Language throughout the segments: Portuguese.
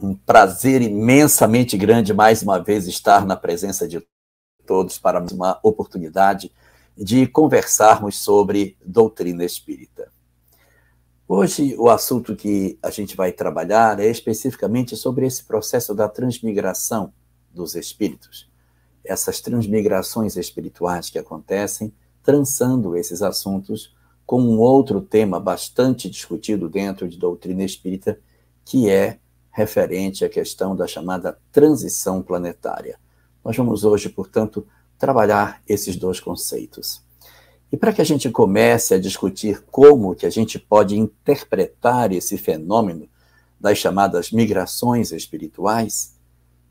um prazer imensamente grande, mais uma vez, estar na presença de todos para uma oportunidade de conversarmos sobre doutrina espírita. Hoje, o assunto que a gente vai trabalhar é especificamente sobre esse processo da transmigração dos espíritos. Essas transmigrações espirituais que acontecem, trançando esses assuntos com um outro tema bastante discutido dentro de doutrina espírita, que é referente à questão da chamada transição planetária. Nós vamos hoje, portanto, trabalhar esses dois conceitos. E para que a gente comece a discutir como que a gente pode interpretar esse fenômeno das chamadas migrações espirituais,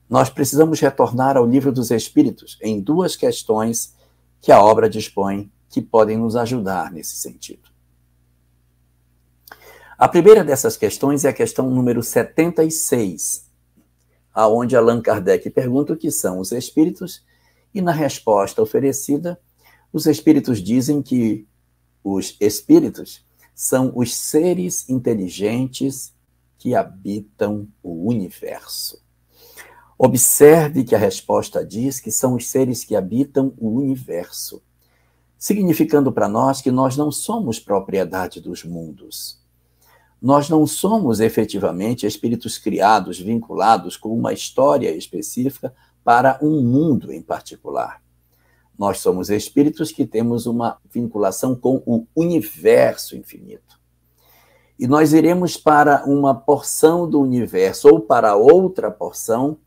nós precisamos retornar ao Livro dos Espíritos em duas questões que a obra dispõe que podem nos ajudar nesse sentido. A primeira dessas questões é a questão número 76, aonde Allan Kardec pergunta o que são os espíritos, e na resposta oferecida, os espíritos dizem que os espíritos são os seres inteligentes que habitam o universo. Observe que a resposta diz que são os seres que habitam o universo, significando para nós que nós não somos propriedade dos mundos. Nós não somos efetivamente espíritos criados, vinculados com uma história específica para um mundo em particular. Nós somos espíritos que temos uma vinculação com o universo infinito. E nós iremos para uma porção do universo ou para outra porção,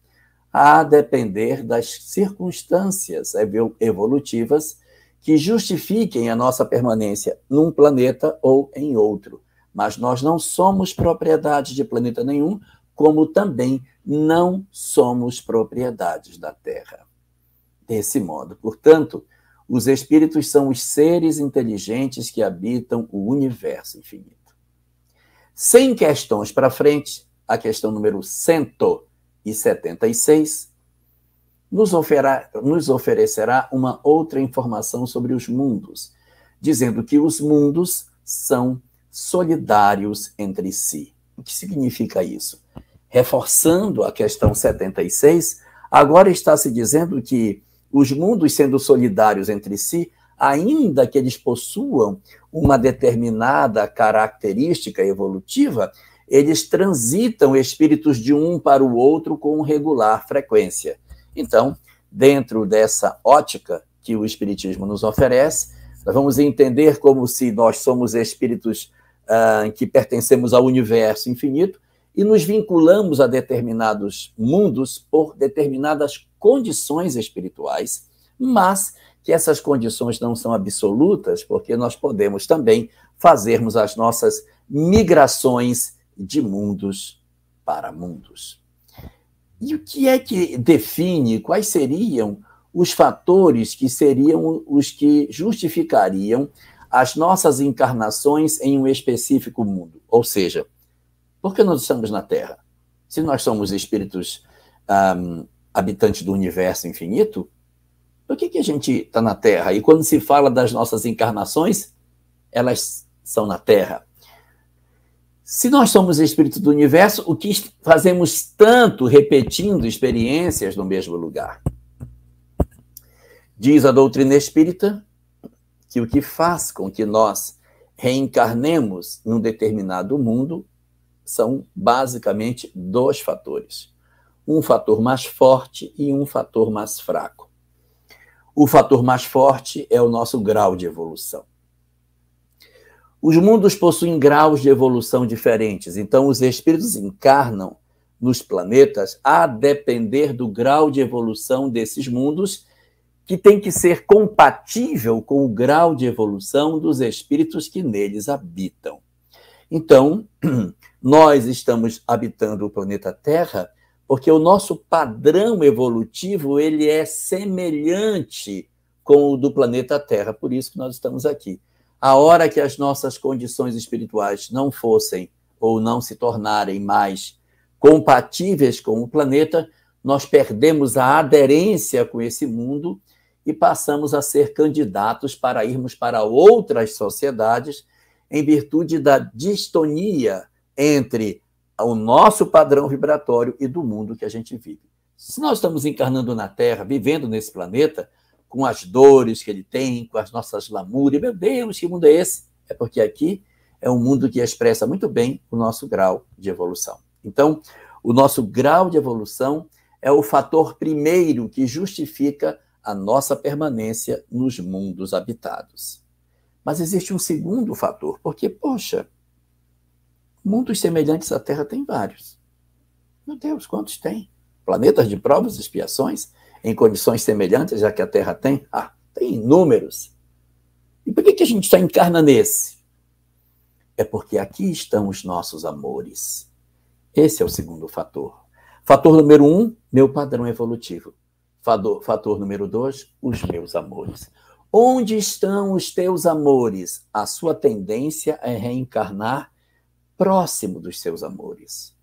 a depender das circunstâncias evolutivas que justifiquem a nossa permanência num planeta ou em outro. Mas nós não somos propriedade de planeta nenhum, como também não somos propriedades da Terra. Desse modo, portanto, os espíritos são os seres inteligentes que habitam o universo infinito. 100 questões para frente, a questão número 176, nos oferecerá uma outra informação sobre os mundos, dizendo que os mundos são solidários entre si. O que significa isso? Reforçando a questão 76, agora está se dizendo que os mundos sendo solidários entre si, ainda que eles possuam uma determinada característica evolutiva, eles transitam espíritos de um para o outro com regular frequência. Então, dentro dessa ótica que o Espiritismo nos oferece, nós vamos entender como se nós somos espíritos que pertencemos ao universo infinito e nos vinculamos a determinados mundos por determinadas condições espirituais, mas que essas condições não são absolutas, porque nós podemos também fazermos as nossas migrações de mundos para mundos. E o que é que define, quais seriam os fatores que seriam os que justificariam as nossas encarnações em um específico mundo? Ou seja, por que nós estamos na Terra? Se nós somos espíritos habitantes do universo infinito, por que a gente está na Terra? E quando se fala das nossas encarnações, elas são na Terra. Se nós somos espíritos do universo, o que fazemos tanto repetindo experiências no mesmo lugar? Diz a doutrina espírita que o que faz com que nós reencarnemos num determinado mundo são basicamente dois fatores. Um fator mais forte e um fator mais fraco. O fator mais forte é o nosso grau de evolução. Os mundos possuem graus de evolução diferentes, então os espíritos encarnam nos planetas a depender do grau de evolução desses mundos, que tem que ser compatível com o grau de evolução dos espíritos que neles habitam. Então, nós estamos habitando o planeta Terra porque o nosso padrão evolutivo ele é semelhante com o do planeta Terra, por isso que nós estamos aqui. A hora que as nossas condições espirituais não fossem ou não se tornarem mais compatíveis com o planeta, nós perdemos a aderência com esse mundo e passamos a ser candidatos para irmos para outras sociedades em virtude da distonia entre ao nosso padrão vibratório e do mundo que a gente vive. Se nós estamos encarnando na Terra, vivendo nesse planeta, com as dores que ele tem, com as nossas lamúrias, meu Deus, que mundo é esse? É porque aqui é um mundo que expressa muito bem o nosso grau de evolução. Então, o nosso grau de evolução é o fator primeiro que justifica a nossa permanência nos mundos habitados. Mas existe um segundo fator, porque, poxa, mundos semelhantes à Terra tem vários. Meu Deus, quantos tem? Planetas de provas e expiações em condições semelhantes, já que a Terra tem? Ah, tem inúmeros. E por que a gente só encarna nesse? É porque aqui estão os nossos amores. Esse é o segundo fator. Fator número 1, meu padrão evolutivo. Fator número 2, os meus amores. Onde estão os teus amores? A sua tendência é reencarnar próximo dos seus amores.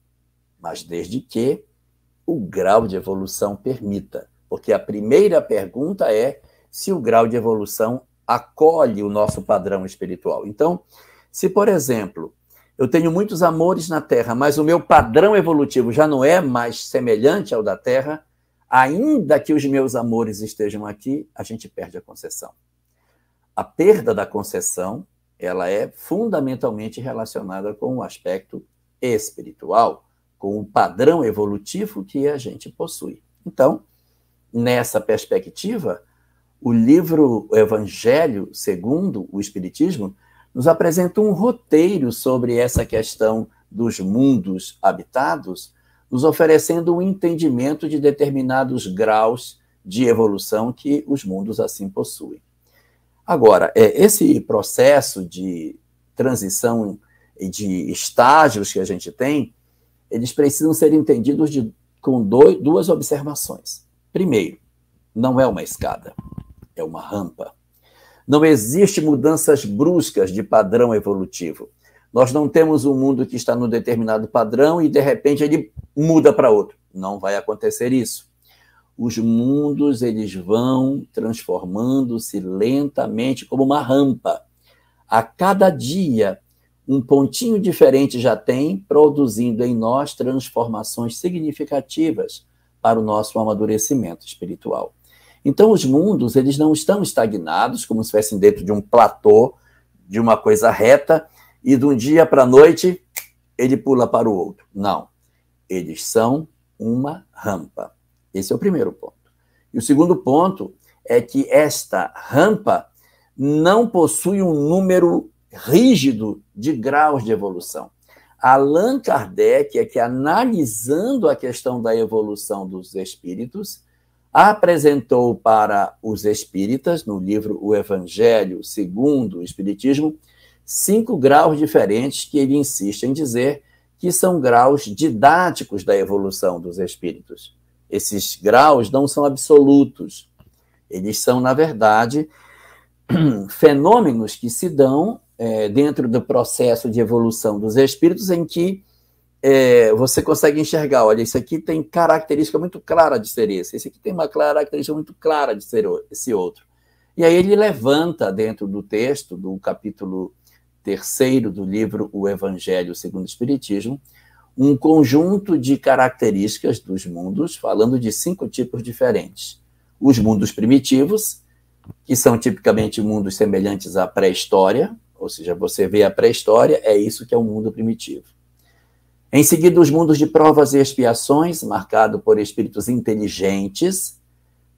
Mas desde que o grau de evolução permita. Porque a primeira pergunta é se o grau de evolução acolhe o nosso padrão espiritual. Então, se, por exemplo, eu tenho muitos amores na Terra, mas o meu padrão evolutivo já não é mais semelhante ao da Terra, ainda que os meus amores estejam aqui, a gente perde a concessão. A perda da concessão, ela é fundamentalmente relacionada com o aspecto espiritual, com o padrão evolutivo que a gente possui. Então, nessa perspectiva, o livro O Evangelho segundo o Espiritismo nos apresenta um roteiro sobre essa questão dos mundos habitados, nos oferecendo um entendimento de determinados graus de evolução que os mundos assim possuem. Agora, esse processo de transição e de estágios que a gente tem, eles precisam ser entendidos com duas observações. Primeiro, não é uma escada, é uma rampa. Não existe mudanças bruscas de padrão evolutivo. Nós não temos um mundo que está num determinado padrão e, de repente, ele muda para outro. Não vai acontecer isso. Os mundos, eles vão transformando-se lentamente como uma rampa. A cada dia, um pontinho diferente já tem, produzindo em nós transformações significativas para o nosso amadurecimento espiritual. Então, os mundos, eles não estão estagnados, como se estivessem dentro de um platô, de uma coisa reta, e de um dia para a noite, ele pula para o outro. Não. Eles são uma rampa. Esse é o primeiro ponto. E o segundo ponto é que esta rampa não possui um número rígido de graus de evolução. Allan Kardec é que, analisando a questão da evolução dos espíritos, apresentou para os espíritas, no livro O Evangelho segundo o Espiritismo, 5 graus diferentes que ele insiste em dizer que são graus didáticos da evolução dos espíritos. Esses graus não são absolutos. Eles são, na verdade, fenômenos que se dão dentro do processo de evolução dos espíritos em que você consegue enxergar, olha, isso aqui tem característica muito clara de ser esse aqui tem uma característica muito clara de ser esse outro. E aí ele levanta dentro do texto, do capítulo 3º do livro O Evangelho segundo o Espiritismo, um conjunto de características dos mundos, falando de 5 tipos diferentes. Os mundos primitivos, que são tipicamente mundos semelhantes à pré-história, ou seja, você vê a pré-história, é isso que é um mundo primitivo. Em seguida, os mundos de provas e expiações, marcado por espíritos inteligentes,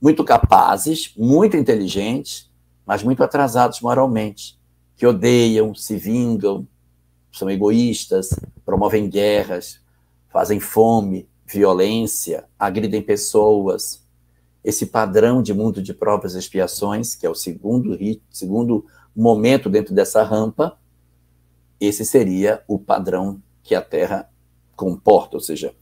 muito capazes, muito inteligentes, mas muito atrasados moralmente, que odeiam, se vingam, são egoístas, promovem guerras, fazem fome, violência, agridem pessoas. Esse padrão de mundo de provas e expiações, que é o segundo momento dentro dessa rampa, esse seria o padrão que a Terra comporta, ou seja,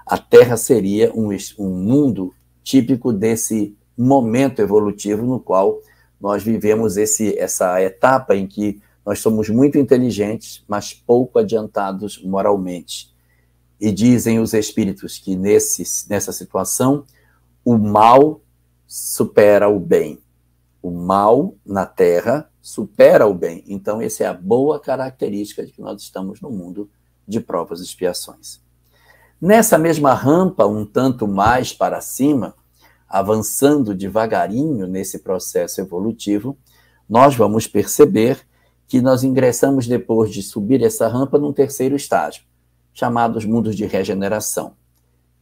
a Terra seria um mundo típico desse momento evolutivo no qual nós vivemos essa etapa em que nós somos muito inteligentes, mas pouco adiantados moralmente. E dizem os espíritos que nessa situação o mal supera o bem. O mal na Terra supera o bem. Então, essa é a boa característica de que nós estamos no mundo de provas e expiações. Nessa mesma rampa, um tanto mais para cima, avançando devagarinho nesse processo evolutivo, nós vamos perceber que nós ingressamos, depois de subir essa rampa, num terceiro estágio, chamados mundos de regeneração.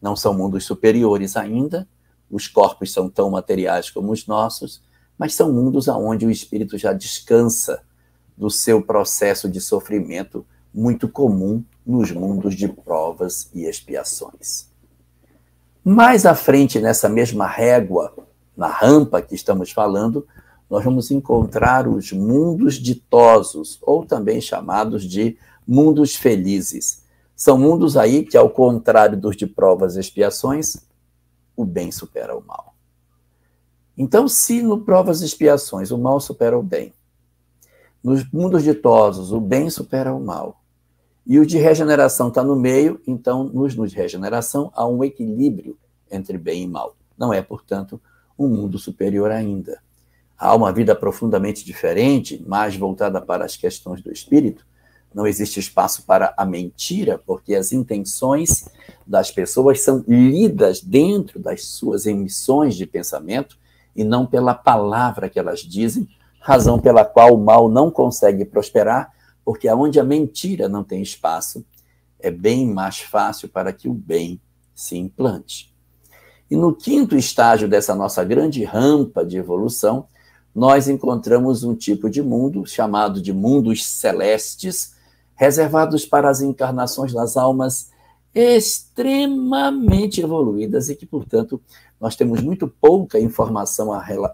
Não são mundos superiores ainda, os corpos são tão materiais como os nossos, mas são mundos onde o espírito já descansa do seu processo de sofrimento muito comum nos mundos de provas e expiações. Mais à frente, nessa mesma régua, na rampa que estamos falando, nós vamos encontrar os mundos ditosos, ou também chamados de mundos felizes. São mundos aí que, ao contrário dos de provas e expiações, o bem supera o mal. Então, se no provas e expiações o mal supera o bem, nos mundos ditosos o bem supera o mal, e o de regeneração está no meio, então nos de regeneração há um equilíbrio entre bem e mal. Não é, portanto, um mundo superior ainda. Há uma vida profundamente diferente, mais voltada para as questões do espírito. Não existe espaço para a mentira, porque as intenções das pessoas são lidas dentro das suas emissões de pensamento e não pela palavra que elas dizem, razão pela qual o mal não consegue prosperar, porque onde a mentira não tem espaço, é bem mais fácil para que o bem se implante. E no quinto estágio dessa nossa grande rampa de evolução, nós encontramos um tipo de mundo chamado de mundos celestes, reservados para as encarnações das almas extremamente evoluídas e que, portanto, nós temos muito pouca informação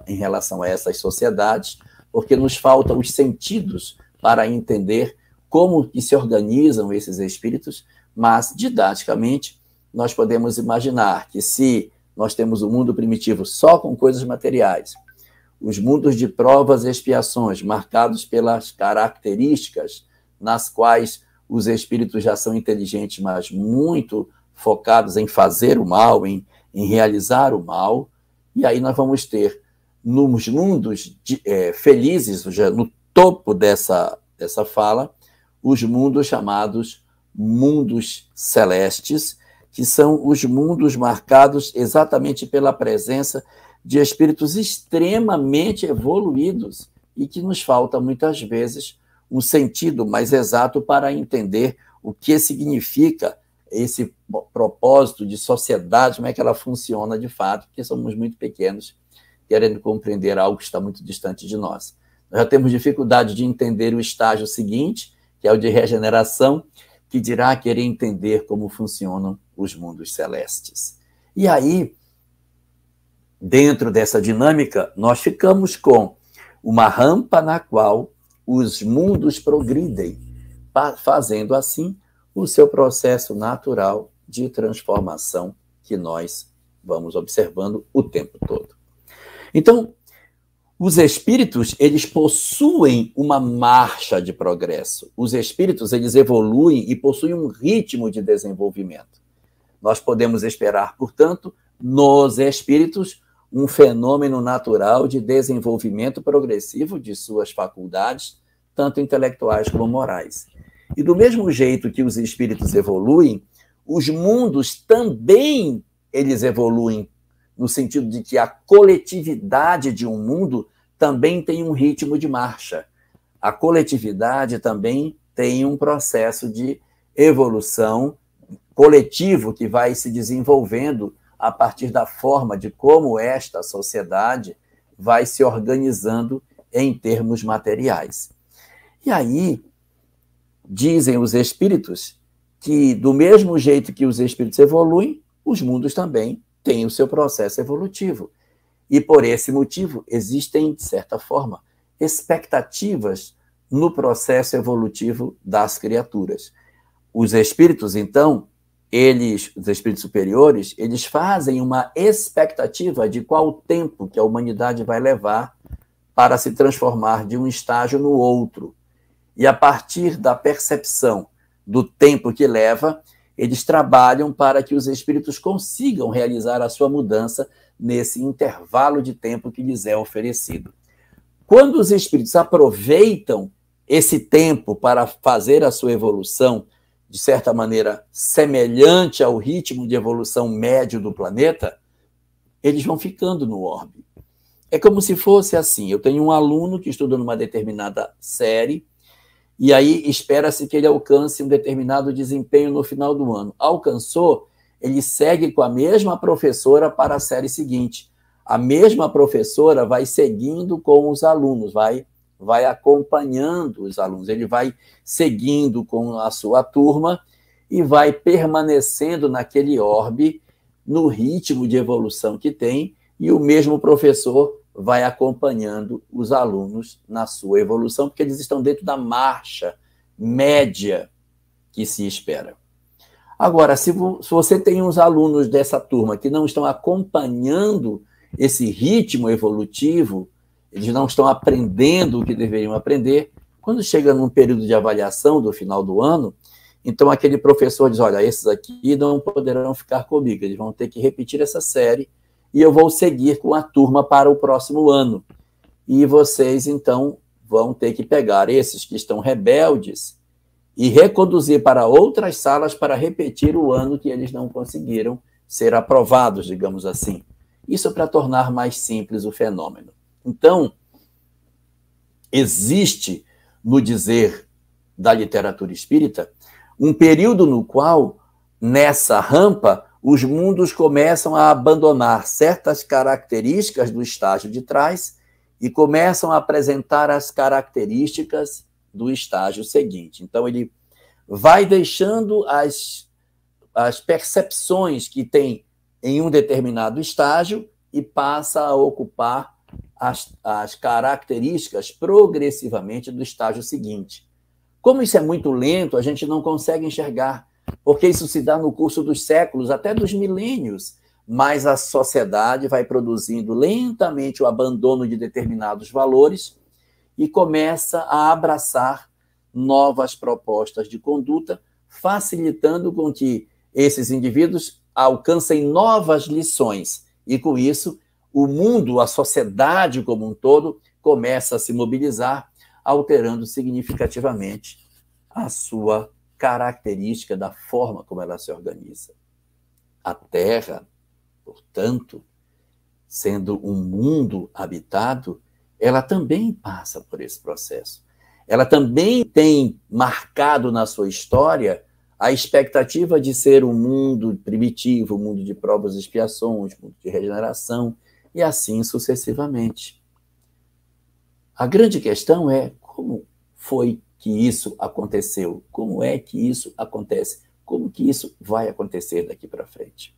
em relação a essas sociedades, porque nos faltam os sentidos para entender como que se organizam esses espíritos, mas, didaticamente, nós podemos imaginar que se nós temos o mundo primitivo só com coisas materiais, os mundos de provas e expiações, marcados pelas características nas quais os espíritos já são inteligentes, mas muito focados em fazer o mal, em realizar o mal. E aí nós vamos ter, nos mundos felizes, já no topo dessa fala, os mundos chamados mundos celestes, que são os mundos marcados exatamente pela presença de espíritos extremamente evoluídos e que nos falta, muitas vezes, um sentido mais exato para entender o que significa esse propósito de sociedade, como é que ela funciona de fato, porque somos muito pequenos, querendo compreender algo que está muito distante de nós. Nós já temos dificuldade de entender o estágio seguinte, que é o de regeneração, que dirá querer entender como funcionam os mundos celestes. E aí, dentro dessa dinâmica, nós ficamos com uma rampa na qual os mundos progridem, fazendo assim o seu processo natural de transformação que nós vamos observando o tempo todo. Então, os espíritos, eles possuem uma marcha de progresso. Os espíritos, eles evoluem e possuem um ritmo de desenvolvimento. Nós podemos esperar, portanto, nos espíritos, um fenômeno natural de desenvolvimento progressivo de suas faculdades, tanto intelectuais como morais. E do mesmo jeito que os espíritos evoluem, os mundos também eles evoluem, no sentido de que a coletividade de um mundo também tem um ritmo de marcha. A coletividade também tem um processo de evolução coletivo que vai se desenvolvendo a partir da forma de como esta sociedade vai se organizando em termos materiais. E aí, dizem os espíritos que, do mesmo jeito que os espíritos evoluem, os mundos também têm o seu processo evolutivo. E, por esse motivo, existem, de certa forma, expectativas no processo evolutivo das criaturas. Os espíritos, então, os espíritos superiores, eles fazem uma expectativa de qual tempo que a humanidade vai levar para se transformar de um estágio no outro. E a partir da percepção do tempo que leva, eles trabalham para que os espíritos consigam realizar a sua mudança nesse intervalo de tempo que lhes é oferecido. Quando os espíritos aproveitam esse tempo para fazer a sua evolução, de certa maneira, semelhante ao ritmo de evolução médio do planeta, eles vão ficando no orbe. É como se fosse assim, eu tenho um aluno que estuda numa determinada série, e aí espera-se que ele alcance um determinado desempenho no final do ano. Alcançou, ele segue com a mesma professora para a série seguinte. A mesma professora vai seguindo com os alunos, vai acompanhando os alunos, ele vai seguindo com a sua turma e vai permanecendo naquele orbe, no ritmo de evolução que tem, e o mesmo professor vai acompanhando os alunos na sua evolução, porque eles estão dentro da marcha média que se espera. Agora, se você tem uns alunos dessa turma que não estão acompanhando esse ritmo evolutivo, eles não estão aprendendo o que deveriam aprender, quando chega num período de avaliação do final do ano, então aquele professor diz, olha, esses aqui não poderão ficar comigo, eles vão ter que repetir essa série e eu vou seguir com a turma para o próximo ano. E vocês, então, vão ter que pegar esses que estão rebeldes e reconduzir para outras salas para repetir o ano que eles não conseguiram ser aprovados, digamos assim. Isso para tornar mais simples o fenômeno. Então, existe, no dizer da literatura espírita, um período no qual, nessa rampa, os mundos começam a abandonar certas características do estágio de trás e começam a apresentar as características do estágio seguinte. Então, ele vai deixando as percepções que tem em um determinado estágio e passa a ocupar as características progressivamente do estágio seguinte. Como isso é muito lento, a gente não consegue enxergar, porque isso se dá no curso dos séculos, até dos milênios, mas a sociedade vai produzindo lentamente o abandono de determinados valores e começa a abraçar novas propostas de conduta, facilitando com que esses indivíduos alcancem novas lições. E, com isso, o mundo, a sociedade como um todo, começa a se mobilizar, alterando significativamente a sua característica da forma como ela se organiza. A Terra, portanto, sendo um mundo habitado, ela também passa por esse processo. Ela também tem marcado na sua história a expectativa de ser um mundo primitivo, um mundo de provas e expiações, um mundo de regeneração, e assim sucessivamente. A grande questão é como foi que isso aconteceu? Como é que isso acontece? Como que isso vai acontecer daqui para frente?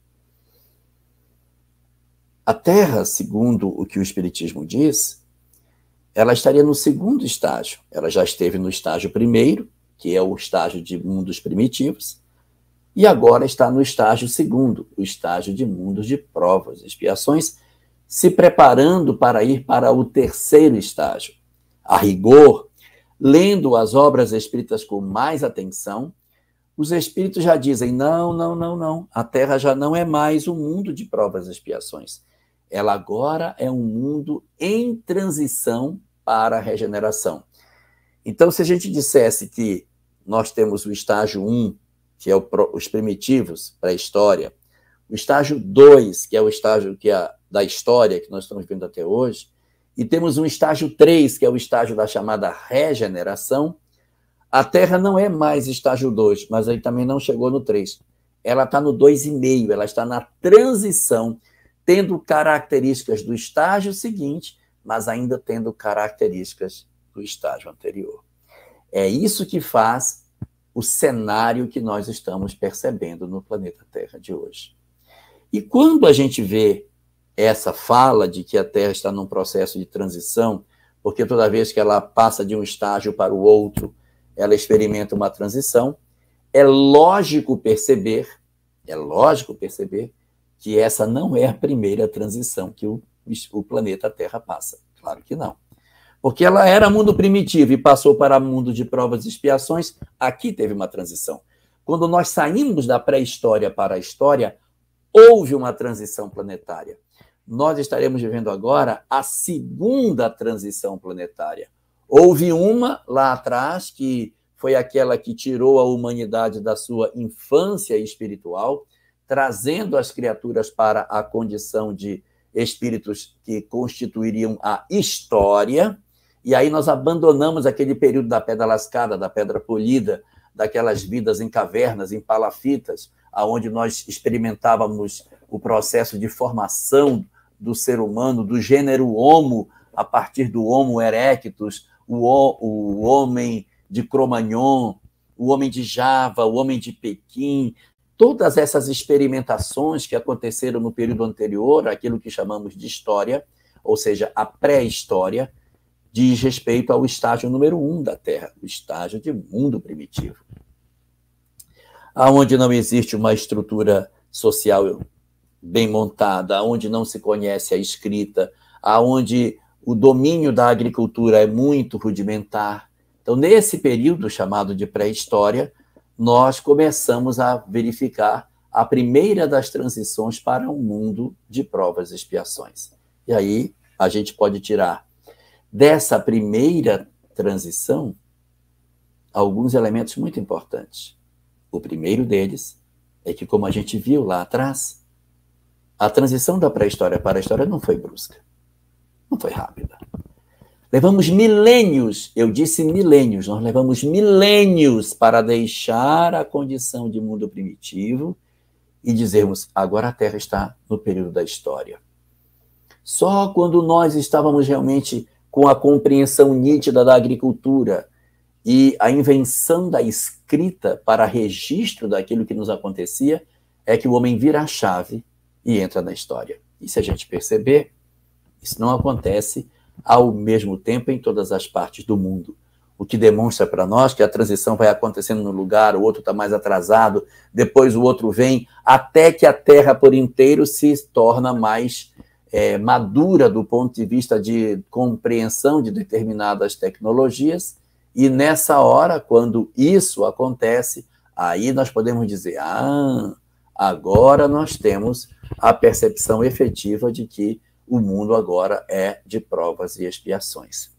A Terra, segundo o que o Espiritismo diz, ela estaria no segundo estágio. Ela já esteve no estágio primeiro, que é o estágio de mundos primitivos, e agora está no estágio segundo, o estágio de mundos de provas e expiações, se preparando para ir para o terceiro estágio. A rigor, lendo as obras espíritas com mais atenção, os espíritos já dizem, não, a Terra já não é mais um mundo de provas e expiações. Ela agora é um mundo em transição para a regeneração. Então, se a gente dissesse que nós temos o estágio 1, que é os primitivos, pré-história, o estágio 2, que é o estágio da história que nós estamos vendo até hoje, e temos um estágio 3, que é o estágio da chamada regeneração, a Terra não é mais estágio 2, mas aí também não chegou no 3. Ela está no 2,5, ela está na transição, tendo características do estágio seguinte, mas ainda tendo características do estágio anterior. É isso que faz o cenário que nós estamos percebendo no planeta Terra de hoje. E quando a gente vê essa fala de que a Terra está num processo de transição, porque toda vez que ela passa de um estágio para o outro, ela experimenta uma transição, é lógico perceber que essa não é a primeira transição que o planeta Terra passa. Claro que não. Porque ela era mundo primitivo e passou para mundo de provas e expiações, aqui teve uma transição. Quando nós saímos da pré-história para a história, houve uma transição planetária. Nós estaremos vivendo agora a segunda transição planetária. Houve uma lá atrás que foi aquela que tirou a humanidade da sua infância espiritual, trazendo as criaturas para a condição de espíritos que constituiriam a história, e aí nós abandonamos aquele período da pedra lascada, da pedra polida, daquelas vidas em cavernas, em palafitas, aonde nós experimentávamos o processo de formação do ser humano, do gênero Homo, a partir do Homo erectus, o homem de Cro-Magnon, o homem de Java, o homem de Pequim, todas essas experimentações que aconteceram no período anterior, aquilo que chamamos de história, ou seja, a pré-história, diz respeito ao estágio número 1 da Terra, o estágio de mundo primitivo, aonde não existe uma estrutura social bem montada, onde não se conhece a escrita, aonde o domínio da agricultura é muito rudimentar. Então, nesse período chamado de pré-história, nós começamos a verificar a primeira das transições para um mundo de provas e expiações. E aí a gente pode tirar dessa primeira transição alguns elementos muito importantes. O primeiro deles é que, como a gente viu lá atrás, a transição da pré-história para a história não foi brusca, não foi rápida. Levamos milênios, eu disse milênios, nós levamos milênios para deixar a condição de mundo primitivo e dizermos, agora a Terra está no período da história. Só quando nós estávamos realmente com a compreensão nítida da agricultura e a invenção da escrita para registro daquilo que nos acontecia, é que o homem vira a chave e entra na história. E se a gente perceber, isso não acontece ao mesmo tempo em todas as partes do mundo, o que demonstra para nós que a transição vai acontecendo no lugar, o outro está mais atrasado, depois o outro vem, até que a Terra por inteiro se torna mais madura do ponto de vista de compreensão de determinadas tecnologias, e nessa hora, quando isso acontece, aí nós podemos dizer, agora nós temos a percepção efetiva de que o mundo agora é de provas e expiações.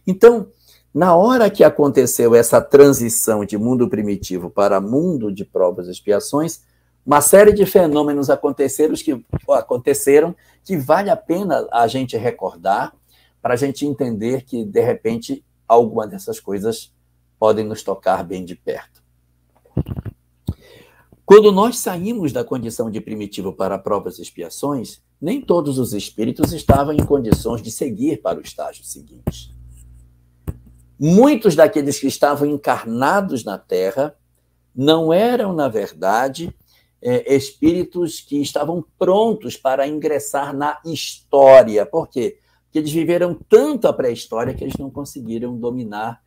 Então, na hora que aconteceu essa transição de mundo primitivo para mundo de provas e expiações, uma série de fenômenos aconteceram que vale a pena a gente recordar para a gente entender que, de repente, alguma dessas coisas podem nos tocar bem de perto. Quando nós saímos da condição de primitivo para provas e expiações, nem todos os espíritos estavam em condições de seguir para o estágio seguinte. Muitos daqueles que estavam encarnados na Terra não eram, na verdade, espíritos que estavam prontos para ingressar na história. Por quê? Porque eles viveram tanto a pré-história que eles não conseguiram dominar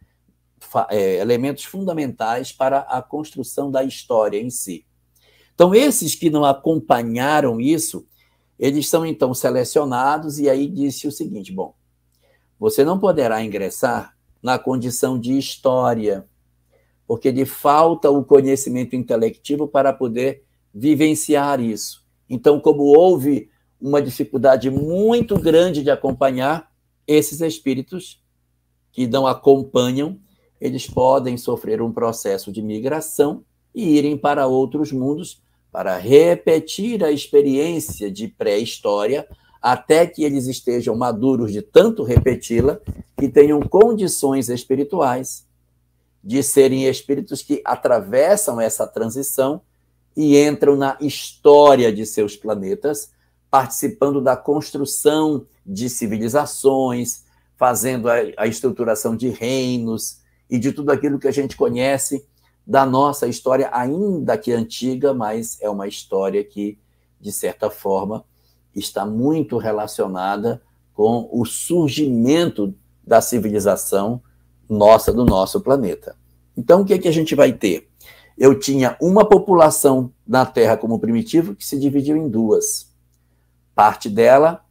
elementos fundamentais para a construção da história em si. Então, esses que não acompanharam isso, eles são, então, selecionados, e aí disse o seguinte, bom, você não poderá ingressar na condição de história, porque lhe falta o conhecimento intelectivo para poder vivenciar isso. Então, como houve uma dificuldade muito grande de acompanhar, esses espíritos que não acompanham, eles podem sofrer um processo de migração e irem para outros mundos para repetir a experiência de pré-história até que eles estejam maduros de tanto repeti-la e tenham condições espirituais de serem espíritos que atravessam essa transição e entram na história de seus planetas, participando da construção de civilizações, fazendo a estruturação de reinos e de tudo aquilo que a gente conhece da nossa história, ainda que antiga, mas é uma história que, de certa forma, está muito relacionada com o surgimento da civilização nossa, do nosso planeta. Então, o que a gente vai ter? Eu tinha uma população na Terra como primitivo que se dividiu em duas. Parte dela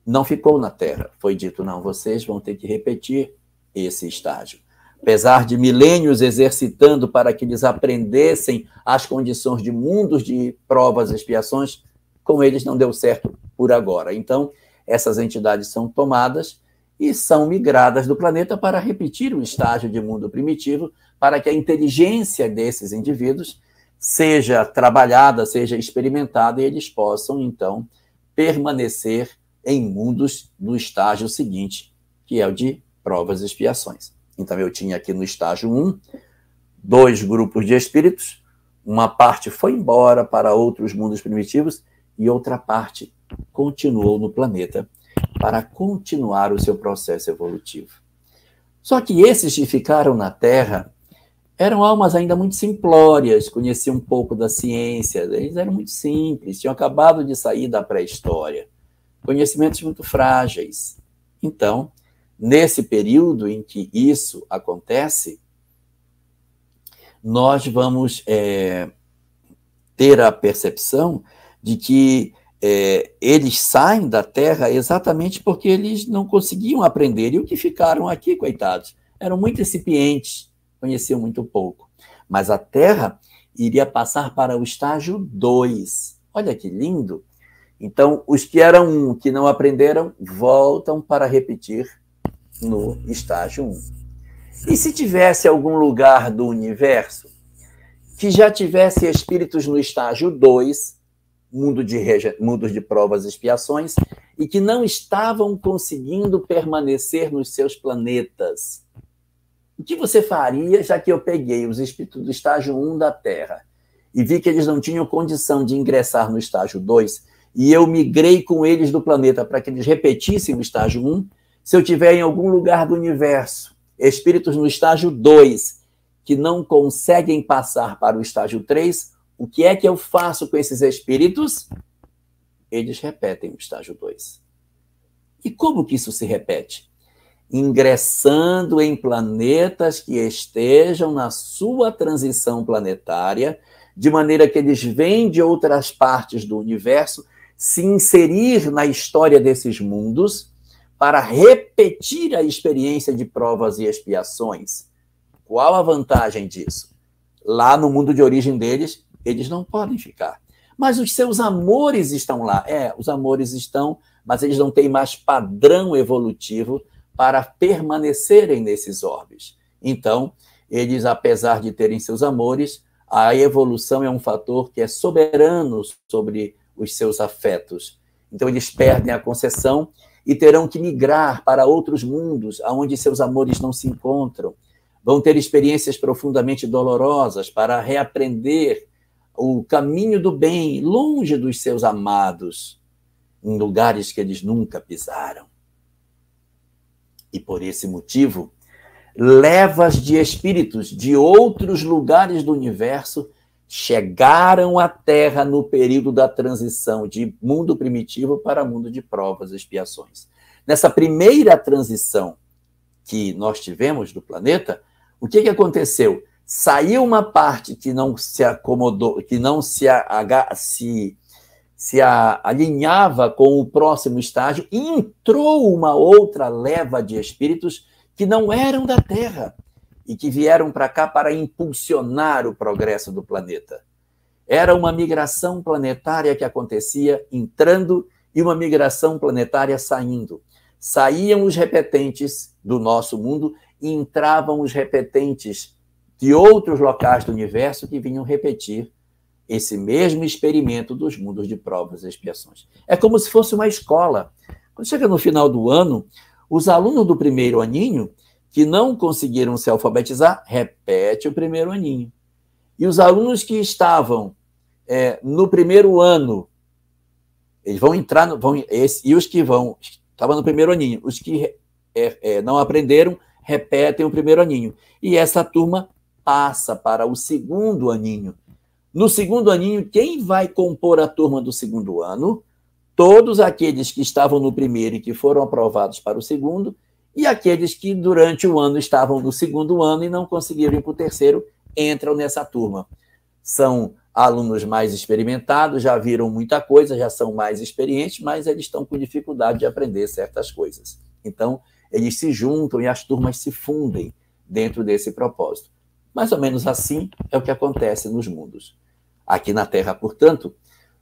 não ficou na Terra. Foi dito, não, vocês vão ter que repetir esse estágio. Apesar de milênios exercitando para que eles aprendessem as condições de mundos de provas e expiações, com eles não deu certo por agora. Então, essas entidades são tomadas e são migradas do planeta para repetir o estágio de mundo primitivo, para que a inteligência desses indivíduos seja trabalhada, seja experimentada e eles possam, então, permanecer em mundos no estágio seguinte, que é o de provas e expiações. Então, eu tinha aqui no estágio 1, 2 grupos de espíritos, uma parte foi embora para outros mundos primitivos e outra parte continuou no planeta para continuar o seu processo evolutivo. Só que esses que ficaram na Terra eram almas ainda muito simplórias, conheciam um pouco da ciência, eles eram muito simples, tinham acabado de sair da pré-história, conhecimentos muito frágeis. Então, nesse período em que isso acontece, nós vamos ter a percepção de que eles saem da Terra exatamente porque eles não conseguiam aprender, e o que ficaram aqui, coitados, eram muito incipientes, conheciam muito pouco. Mas a Terra iria passar para o estágio 2. Olha que lindo! Então, os que eram 1, que não aprenderam, voltam para repetir no estágio 1. E se tivesse algum lugar do universo que já tivesse espíritos no estágio 2, mundos de provas e expiações, e que não estavam conseguindo permanecer nos seus planetas, o que você faria, já que eu peguei os espíritos do estágio 1 da Terra e vi que eles não tinham condição de ingressar no estágio 2, e eu migrei com eles do planeta para que eles repetissem o estágio 1, se eu tiver em algum lugar do universo espíritos no estágio 2 que não conseguem passar para o estágio 3, o que é que eu faço com esses espíritos? Eles repetem o estágio 2. E como que isso se repete? Ingressando em planetas que estejam na sua transição planetária, de maneira que eles vêm de outras partes do universo, se inserir na história desses mundos, para repetir a experiência de provas e expiações. Qual a vantagem disso? Lá no mundo de origem deles, eles não podem ficar. Mas os seus amores estão lá. Os amores estão, mas eles não têm mais padrão evolutivo para permanecerem nesses orbes. Então, eles, apesar de terem seus amores, a evolução é um fator que é soberano sobre os seus afetos. Então, eles perdem a concessão e terão que migrar para outros mundos onde seus amores não se encontram. Vão ter experiências profundamente dolorosas para reaprender o caminho do bem, longe dos seus amados, em lugares que eles nunca pisaram. E por esse motivo, levas de espíritos de outros lugares do universo chegaram à Terra no período da transição de mundo primitivo para mundo de provas e expiações. Nessa primeira transição que nós tivemos do planeta, o que aconteceu? Saiu uma parte que não se acomodou, que não se alinhava com o próximo estágio, e entrou uma outra leva de espíritos que não eram da Terra e que vieram para cá para impulsionar o progresso do planeta. Era uma migração planetária que acontecia entrando e uma migração planetária saindo. Saíam os repetentes do nosso mundo e entravam os repetentes de outros locais do universo que vinham repetir esse mesmo experimento dos mundos de provas e expiações. É como se fosse uma escola. Quando chega no final do ano, os alunos do primeiro aninho, que não conseguiram se alfabetizar, repete o primeiro aninho. E os alunos que estavam no primeiro ano, eles vão entrar, e os que estavam no primeiro aninho, os que não aprenderam, repetem o primeiro aninho. E essa turma passa para o segundo aninho. No segundo aninho, quem vai compor a turma do segundo ano? Todos aqueles que estavam no primeiro e que foram aprovados para o segundo, e aqueles que durante o ano estavam no segundo ano e não conseguiram ir para o terceiro, entram nessa turma. São alunos mais experimentados, já viram muita coisa, já são mais experientes, mas eles estão com dificuldade de aprender certas coisas. Então, eles se juntam e as turmas se fundem dentro desse propósito. Mais ou menos assim é o que acontece nos mundos. Aqui na Terra, portanto,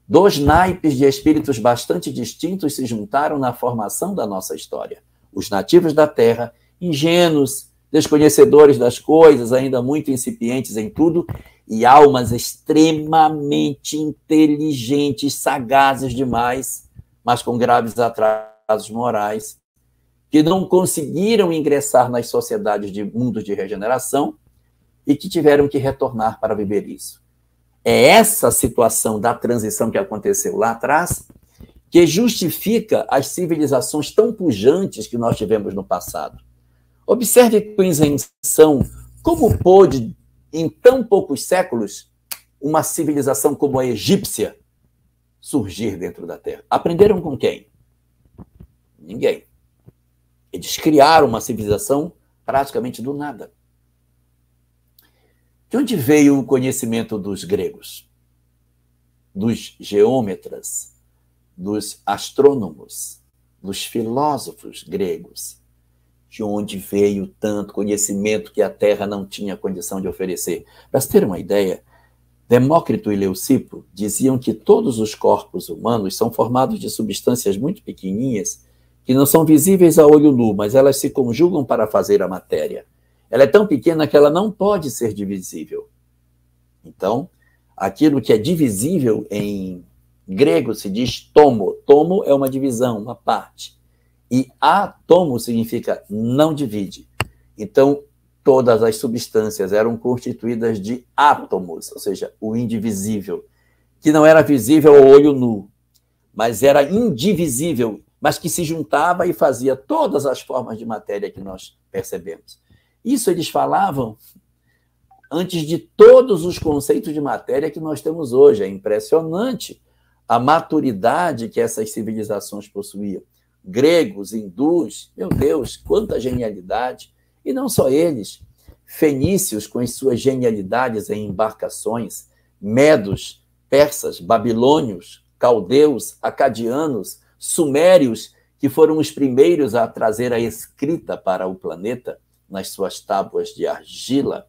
2 naipes de espíritos bastante distintos se juntaram na formação da nossa história. Os nativos da Terra, ingênuos, desconhecedores das coisas, ainda muito incipientes em tudo, e almas extremamente inteligentes, sagazes demais, mas com graves atrasos morais, que não conseguiram ingressar nas sociedades de mundos de regeneração e que tiveram que retornar para viver isso. É essa situação da transição que aconteceu lá atrás que justifica as civilizações tão pujantes que nós tivemos no passado. Observe com isenção como pôde, em tão poucos séculos, uma civilização como a egípcia surgir dentro da Terra. Aprenderam com quem? Ninguém. Eles criaram uma civilização praticamente do nada. De onde veio o conhecimento dos gregos, dos geômetras, dos astrônomos, dos filósofos gregos? De onde veio tanto conhecimento que a Terra não tinha condição de oferecer? Para se ter uma ideia, Demócrito e Leucipo diziam que todos os corpos humanos são formados de substâncias muito pequenininhas que não são visíveis a olho nu, mas elas se conjugam para fazer a matéria. Ela é tão pequena que ela não pode ser divisível. Então, aquilo que é divisível em grego se diz tomo. Tomo é uma divisão, uma parte. E átomo significa não divide. Então, todas as substâncias eram constituídas de átomos, ou seja, o indivisível, que não era visível ao olho nu, mas era indivisível, mas que se juntava e fazia todas as formas de matéria que nós percebemos. Isso eles falavam antes de todos os conceitos de matéria que nós temos hoje. É impressionante a maturidade que essas civilizações possuíam. Gregos, hindus, meu Deus, quanta genialidade! E não só eles, fenícios com as suas genialidades em embarcações, medos, persas, babilônios, caldeus, acadianos, sumérios, que foram os primeiros a trazer a escrita para o planeta nas suas tábuas de argila.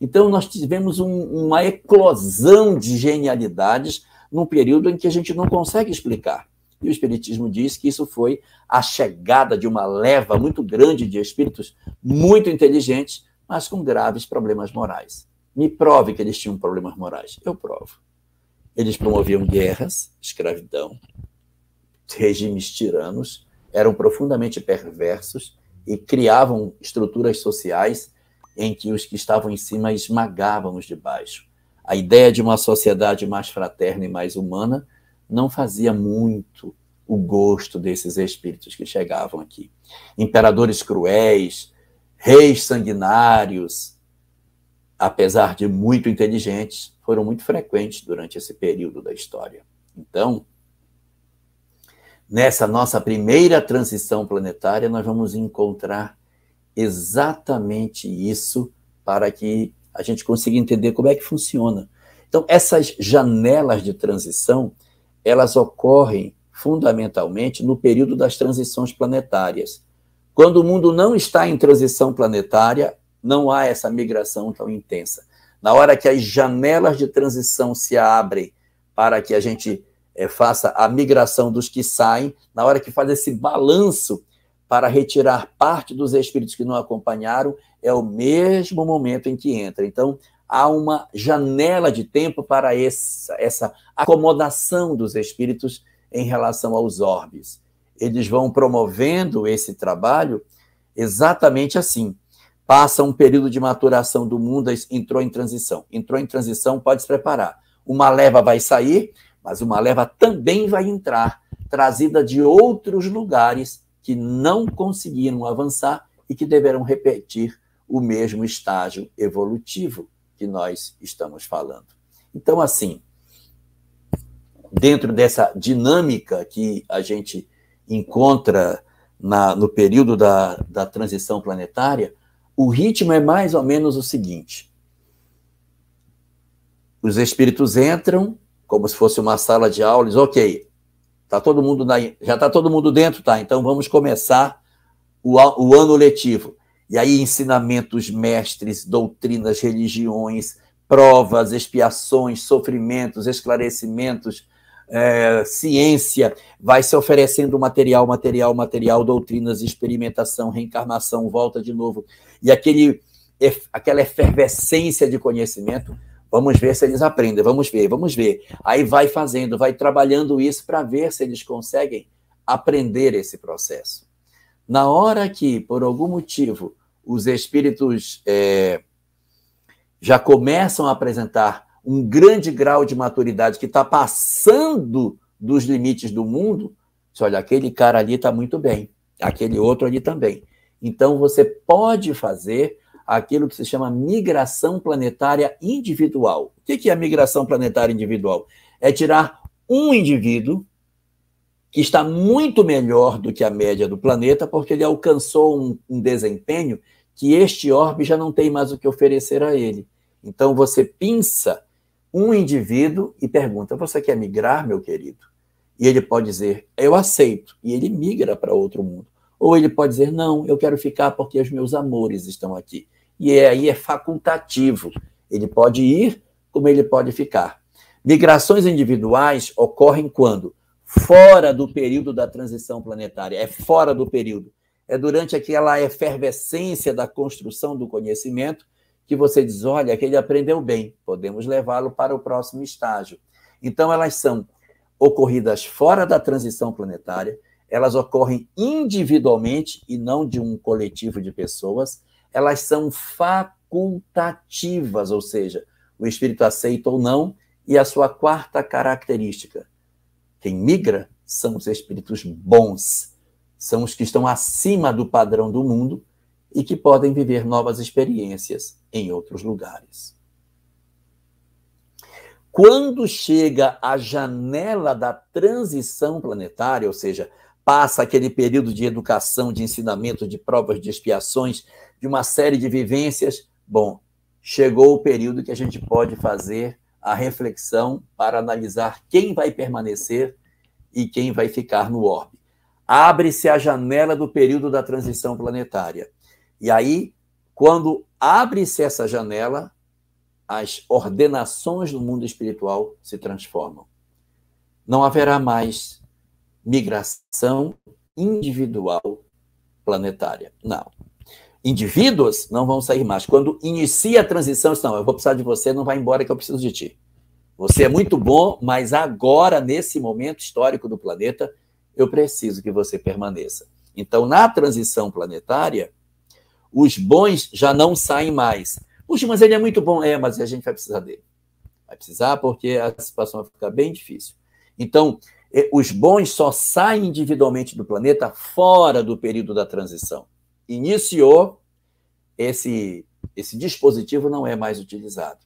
Então, nós tivemos uma eclosão de genialidades num período em que a gente não consegue explicar. E o Espiritismo diz que isso foi a chegada de uma leva muito grande de espíritos muito inteligentes, mas com graves problemas morais. Me prove que eles tinham problemas morais. Eu provo. Eles promoviam guerras, escravidão, regimes tiranos, eram profundamente perversos e criavam estruturas sociais em que os que estavam em cima esmagavam os de baixo. A ideia de uma sociedade mais fraterna e mais humana não fazia muito o gosto desses espíritos que chegavam aqui. Imperadores cruéis, reis sanguinários, apesar de muito inteligentes, foram muito frequentes durante esse período da história. Então, nessa nossa primeira transição planetária, nós vamos encontrar exatamente isso para que a gente consiga entender como é que funciona. Então, essas janelas de transição, elas ocorrem fundamentalmente no período das transições planetárias. Quando o mundo não está em transição planetária, não há essa migração tão intensa. Na hora que as janelas de transição se abrem para que a gente faça a migração dos que saem, na hora que faz esse balanço para retirar parte dos espíritos que não acompanharam, é o mesmo momento em que entra. Então, há uma janela de tempo para essa acomodação dos espíritos em relação aos orbes. Eles vão promovendo esse trabalho exatamente assim. Passa um período de maturação do mundo, entrou em transição. Entrou em transição, pode se preparar. Uma leva vai sair, mas uma leva também vai entrar, trazida de outros lugares que não conseguiram avançar e que deverão repetir o mesmo estágio evolutivo que nós estamos falando. Então, assim, dentro dessa dinâmica que a gente encontra no período da transição planetária, o ritmo é mais ou menos o seguinte. Os espíritos entram como se fosse uma sala de aula, diz, ok, já está todo mundo dentro, tá? Então vamos começar o ano letivo. E aí ensinamentos, mestres, doutrinas, religiões, provas, expiações, sofrimentos, esclarecimentos, ciência, vai se oferecendo material, doutrinas, experimentação, reencarnação, volta de novo. E aquela efervescência de conhecimento, vamos ver se eles aprendem, vamos ver. Aí vai fazendo, vai trabalhando isso para ver se eles conseguem aprender esse processo. Na hora que, por algum motivo, os espíritos já começam a apresentar um grande grau de maturidade que está passando dos limites do mundo, olha, aquele cara ali está muito bem, aquele outro ali também. Então, você pode fazer aquilo que se chama migração planetária individual. O que é a migração planetária individual? É tirar um indivíduo que está muito melhor do que a média do planeta, porque ele alcançou um desempenho que este orbe já não tem mais o que oferecer a ele. Então, você pinça um indivíduo e pergunta, você quer migrar, meu querido? E ele pode dizer, eu aceito, e ele migra para outro mundo. Ou ele pode dizer, não, eu quero ficar porque os meus amores estão aqui. E aí é facultativo. Ele pode ir, como ele pode ficar. Migrações individuais ocorrem quando? Fora do período da transição planetária. É fora do período. É durante aquela efervescência da construção do conhecimento que você diz, olha, aquele aprendeu bem, podemos levá-lo para o próximo estágio. Então, elas são ocorridas fora da transição planetária, elas ocorrem individualmente e não de um coletivo de pessoas, elas são facultativas, ou seja, o espírito aceita ou não, e a sua quarta característica, quem migra são os espíritos bons, são os que estão acima do padrão do mundo e que podem viver novas experiências em outros lugares. Quando chega a janela da transição planetária, ou seja, passa aquele período de educação, de ensinamento, de provas, de expiações, de uma série de vivências, bom, chegou o período que a gente pode fazer a reflexão para analisar quem vai permanecer e quem vai ficar no orbe. Abre-se a janela do período da transição planetária. E aí, quando abre-se essa janela, as ordenações do mundo espiritual se transformam. Não haverá mais migração individual planetária. Não. Indivíduos não vão sair mais. Quando inicia a transição, não, eu vou precisar de você, não vai embora que eu preciso de ti. Você é muito bom, mas agora, nesse momento histórico do planeta, eu preciso que você permaneça. Então, na transição planetária, os bons já não saem mais. Puxa, mas ele é muito bom. Mas a gente vai precisar dele. Vai precisar porque a situação vai ficar bem difícil. Então, os bons só saem individualmente do planeta fora do período da transição. Iniciou, esse dispositivo não é mais utilizado.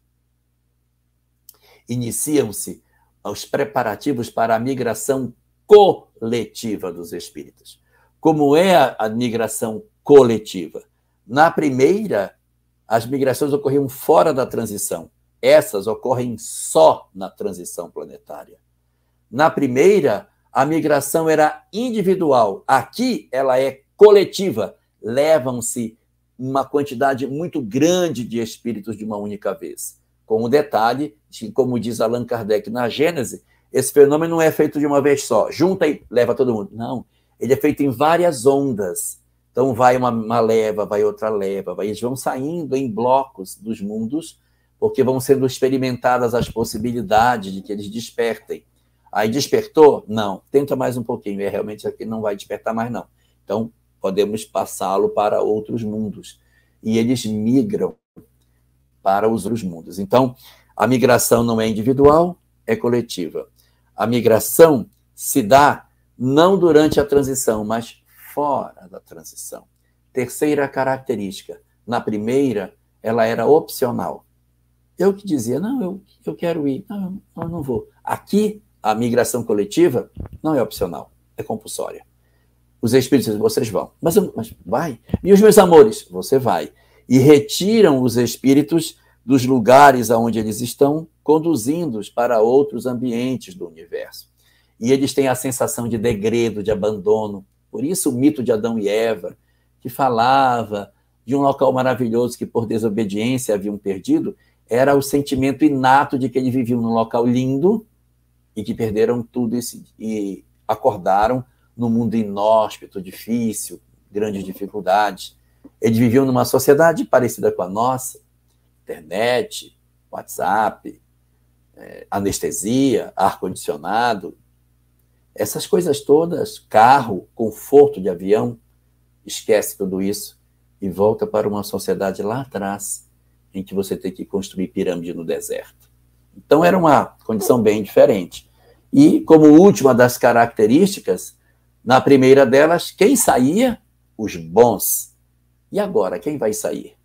Iniciam-se os preparativos para a migração coletiva dos espíritos. Como é a migração coletiva? Na primeira, as migrações ocorriam fora da transição. Essas ocorrem só na transição planetária. Na primeira, a migração era individual. Aqui, ela é coletiva. Levam-se uma quantidade muito grande de espíritos de uma única vez. Com o detalhe, que, como diz Allan Kardec na Gênese, esse fenômeno não é feito de uma vez só. Junta e leva todo mundo. Não, ele é feito em várias ondas. Então, vai uma leva, vai outra leva, eles vão saindo em blocos dos mundos, porque vão sendo experimentadas as possibilidades de que eles despertem. Aí, despertou? Não. Tenta mais um pouquinho. Realmente aqui não vai despertar mais, não. Então, podemos passá-lo para outros mundos. E eles migram para os outros mundos. Então, a migração não é individual, é coletiva. A migração se dá não durante a transição, mas fora da transição. Terceira característica. Na primeira, ela era opcional. Eu que dizia, não, eu quero ir. Não, eu não vou. Aqui, a migração coletiva não é opcional, é compulsória. Os espíritos dizem, vocês vão. Mas vai. E os meus amores? Você vai. E retiram os espíritos dos lugares onde eles estão, conduzindo-os para outros ambientes do universo. E eles têm a sensação de degredo, de abandono. Por isso o mito de Adão e Eva, que falava de um local maravilhoso que por desobediência haviam perdido, era o sentimento inato de que eles viviam num local lindo, e que perderam tudo e acordaram num mundo inóspito, difícil, grandes dificuldades. Eles viviam numa sociedade parecida com a nossa, internet, WhatsApp, anestesia, ar-condicionado, essas coisas todas, carro, conforto de avião, esquece tudo isso e volta para uma sociedade lá atrás, em que você tem que construir pirâmide no deserto. Então era uma condição bem diferente. E como última das características, na primeira delas, quem saía? Os bons. E agora, quem vai sair?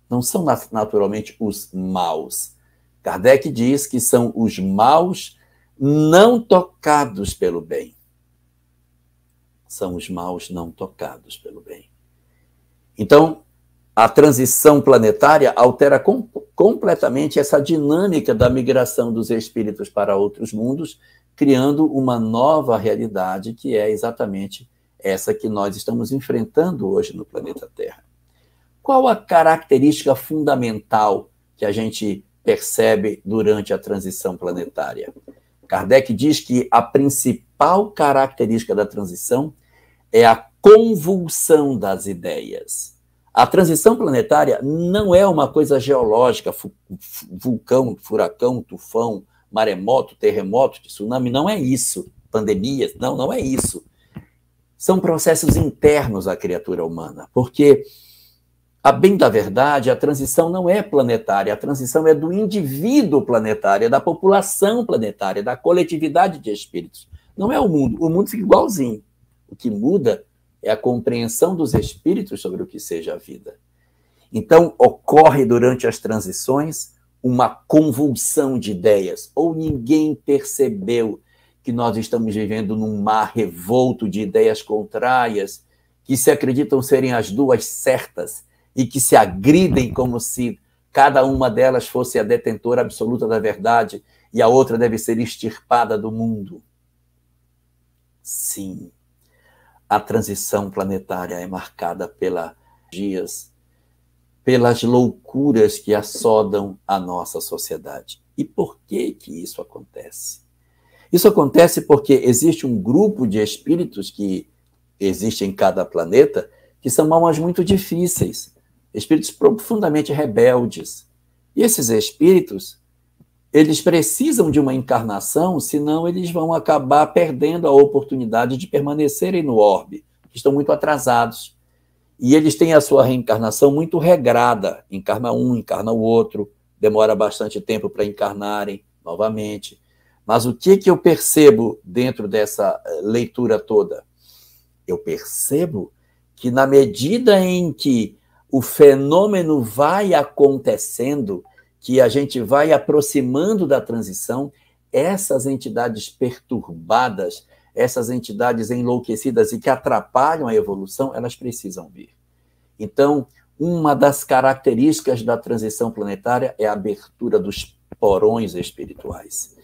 Não são naturalmente os maus. Kardec diz que são os maus não tocados pelo bem. São os maus não tocados pelo bem. Então, a transição planetária altera completamente essa dinâmica da migração dos espíritos para outros mundos, criando uma nova realidade, que é exatamente essa que nós estamos enfrentando hoje no planeta Terra. Qual a característica fundamental que a gente percebe durante a transição planetária? Kardec diz que a principal característica da transição é a convulsão das ideias. A transição planetária não é uma coisa geológica, vulcão, furacão, tufão, maremoto, terremoto, tsunami, não é isso. Pandemias, não é isso. São processos internos à criatura humana, porque, a bem da verdade, a transição não é planetária, a transição é do indivíduo planetário, é da população planetária, da coletividade de espíritos. Não é o mundo fica igualzinho. O que muda é a compreensão dos espíritos sobre o que seja a vida. Então, ocorre durante as transições uma convulsão de ideias, ou ninguém percebeu que nós estamos vivendo num mar revolto de ideias contrárias, que se acreditam serem as duas certas e que se agridem como se cada uma delas fosse a detentora absoluta da verdade e a outra deve ser extirpada do mundo. Sim, a transição planetária é marcada pelas loucuras que assodam a nossa sociedade. E por que isso acontece? Isso acontece porque existe um grupo de espíritos que existe em cada planeta que são almas muito difíceis, espíritos profundamente rebeldes. E esses espíritos, eles precisam de uma encarnação, senão eles vão acabar perdendo a oportunidade de permanecerem no orbe, que estão muito atrasados. E eles têm a sua reencarnação muito regrada. Encarna um, encarna o outro, demora bastante tempo para encarnarem novamente. Mas o que eu percebo dentro dessa leitura toda? Eu percebo que na medida em que o fenômeno vai acontecendo, que a gente vai aproximando da transição, essas entidades perturbadas, essas entidades enlouquecidas e que atrapalham a evolução, elas precisam vir. Então, uma das características da transição planetária é a abertura dos porões espirituais.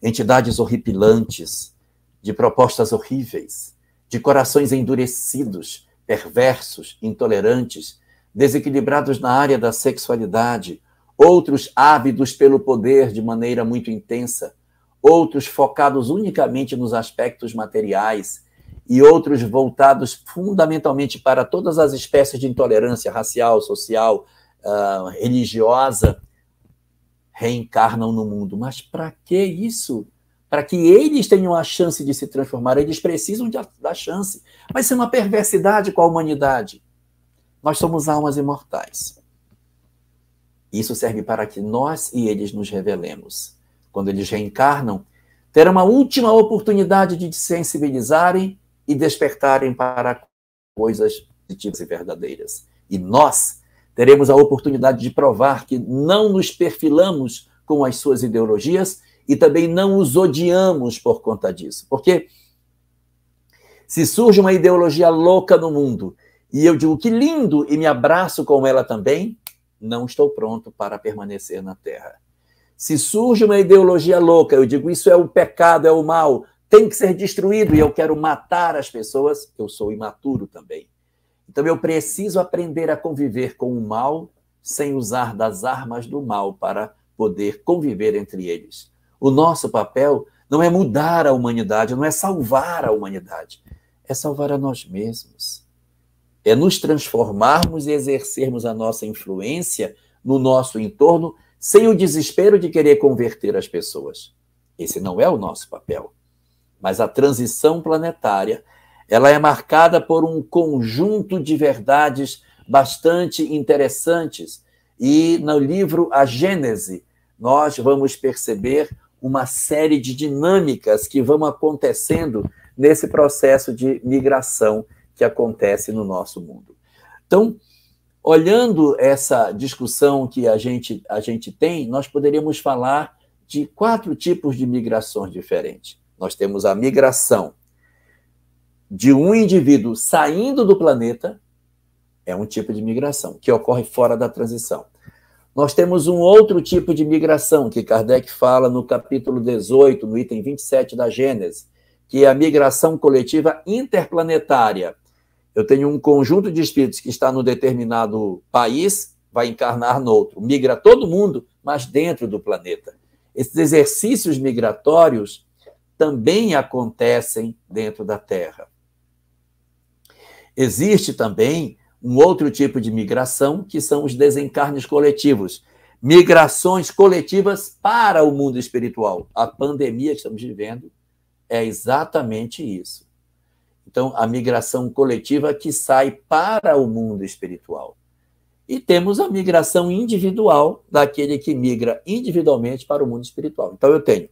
Entidades horripilantes, de propostas horríveis, de corações endurecidos, perversos, intolerantes, desequilibrados na área da sexualidade, outros ávidos pelo poder de maneira muito intensa, outros focados unicamente nos aspectos materiais e outros voltados fundamentalmente para todas as espécies de intolerância racial, social, religiosa, reencarnam no mundo. Mas para que isso? Para que eles tenham a chance de se transformar, eles precisam da chance. Mas isso é uma perversidade com a humanidade. Nós somos almas imortais. Isso serve para que nós e eles nos revelemos. Quando eles reencarnam, terão uma última oportunidade de se sensibilizarem e despertarem para coisas positivas e verdadeiras. E nós teremos a oportunidade de provar que não nos perfilamos com as suas ideologias e também não os odiamos por conta disso. Porque se surge uma ideologia louca no mundo e eu digo que lindo e me abraço com ela também, não estou pronto para permanecer na Terra. Se surge uma ideologia louca, eu digo isso é o pecado, é o mal, tem que ser destruído e eu quero matar as pessoas, eu sou imaturo também. Então eu preciso aprender a conviver com o mal sem usar das armas do mal para poder conviver entre eles. O nosso papel não é mudar a humanidade, não é salvar a humanidade, é salvar a nós mesmos. É nos transformarmos e exercermos a nossa influência no nosso entorno sem o desespero de querer converter as pessoas. Esse não é o nosso papel. Mas a transição planetária, ela é marcada por um conjunto de verdades bastante interessantes. E no livro A Gênese, nós vamos perceber uma série de dinâmicas que vão acontecendo nesse processo de migração que acontece no nosso mundo. Então, olhando essa discussão que a gente tem, nós poderíamos falar de 4 tipos de migrações diferentes. Nós temos a migração de um indivíduo saindo do planeta, é um tipo de migração, que ocorre fora da transição. Nós temos um outro tipo de migração, que Kardec fala no capítulo 18, no item 27 da Gênese, que é a migração coletiva interplanetária. Eu tenho um conjunto de espíritos que está num determinado país, vai encarnar no outro. Migra todo mundo, mas dentro do planeta. Esses exercícios migratórios também acontecem dentro da Terra. Existe também um outro tipo de migração, que são os desencarnes coletivos. Migrações coletivas para o mundo espiritual. A pandemia que estamos vivendo é exatamente isso. Então, a migração coletiva que sai para o mundo espiritual. E temos a migração individual, daquele que migra individualmente para o mundo espiritual. Então, eu tenho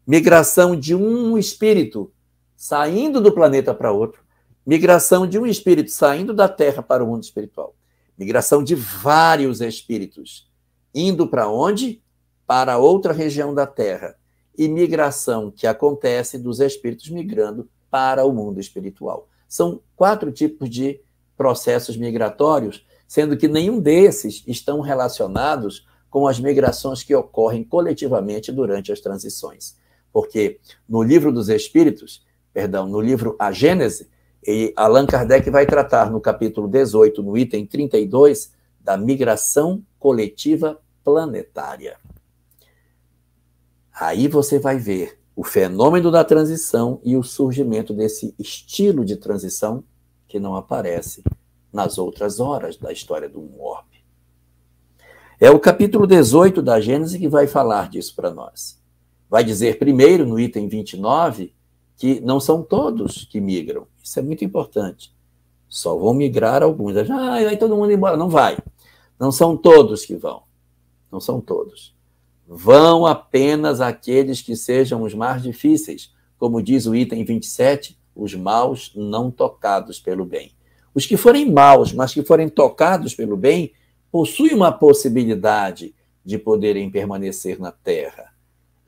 migração de um espírito saindo do planeta para outro, migração de um espírito saindo da Terra para o mundo espiritual, migração de vários espíritos indo para onde? Para outra região da Terra, e migração que acontece dos espíritos migrando para o mundo espiritual. São 4 tipos de processos migratórios, sendo que nenhum desses estão relacionados com as migrações que ocorrem coletivamente durante as transições. Porque no livro dos Espíritos, no livro A Gênese, Allan Kardec vai tratar no capítulo 18, no item 32, da migração coletiva planetária. Aí você vai ver o fenômeno da transição e o surgimento desse estilo de transição que não aparece nas outras horas da história do orbe. É o capítulo 18 da Gênese que vai falar disso para nós. Vai dizer primeiro, no item 29, que não são todos que migram. Isso é muito importante. Só vão migrar alguns. Vai todo mundo embora. Não vai. Não são todos que vão. Não são todos. Vão apenas aqueles que sejam os mais difíceis. Como diz o item 27, os maus não tocados pelo bem. Os que forem maus, mas que forem tocados pelo bem, possuem uma possibilidade de poderem permanecer na Terra.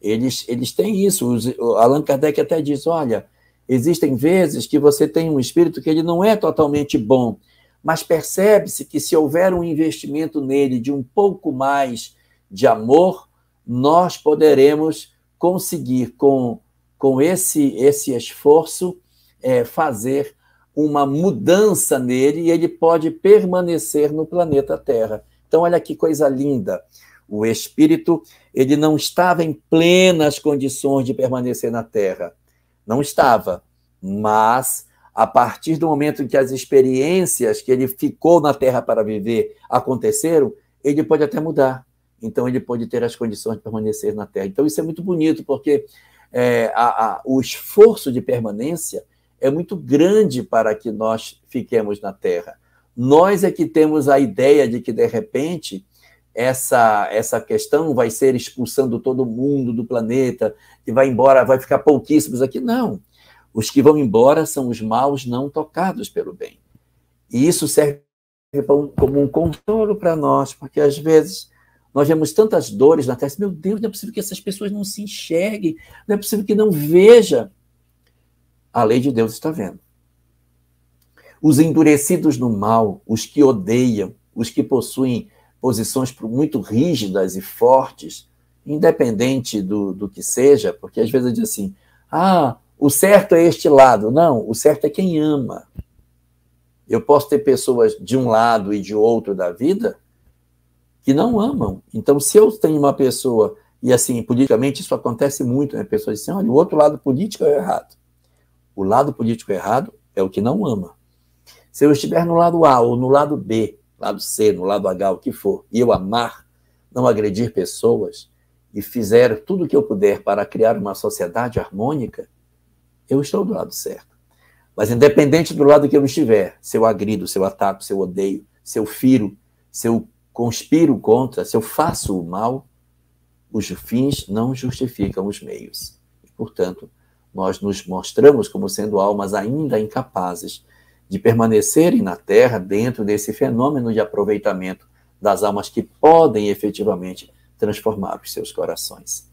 Eles têm isso. Allan Kardec até diz, olha, existem vezes que você tem um espírito que ele não é totalmente bom, mas percebe-se que se houver um investimento nele de um pouco mais de amor, nós poderemos conseguir, com esse esforço, fazer uma mudança nele e ele pode permanecer no planeta Terra. Então, olha que coisa linda. O espírito, ele não estava em plenas condições de permanecer na Terra. Não estava. Mas, a partir do momento em que as experiências que ele ficou na Terra para viver aconteceram, ele pode até mudar. Então, ele pode ter as condições de permanecer na Terra. Então, isso é muito bonito, porque o esforço de permanência é muito grande para que nós fiquemos na Terra. Nós é que temos a ideia de que, de repente, essa questão vai ser expulsando todo mundo do planeta, que vai embora, vai ficar pouquíssimos aqui. Não. Os que vão embora são os maus não tocados pelo bem. E isso serve como um consolo para nós, porque às vezes nós vemos tantas dores na Terra. Meu Deus, não é possível que essas pessoas não se enxerguem, não é possível que não vejam. A lei de Deus está vendo. Os endurecidos no mal, os que odeiam, os que possuem posições muito rígidas e fortes, independente do que seja, porque às vezes diz assim, o certo é este lado. Não, o certo é quem ama. Eu posso ter pessoas de um lado e de outro da vida que não amam. Então, se eu tenho uma pessoa E assim, politicamente isso acontece muito, né? Pessoas dizem, olha, o outro lado político é errado. O lado político errado é o que não ama. Se eu estiver no lado A ou no lado B, lado C, no lado H, o que for, e eu amar, não agredir pessoas, e fizer tudo o que eu puder para criar uma sociedade harmônica, eu estou do lado certo. Mas independente do lado que eu estiver, se eu agrido, se eu ataco, se eu odeio, se eu firo, se eu conspiro contra, se eu faço o mal, os fins não justificam os meios. E, portanto, nós nos mostramos como sendo almas ainda incapazes de permanecerem na Terra dentro desse fenômeno de aproveitamento das almas que podem efetivamente transformar os seus corações.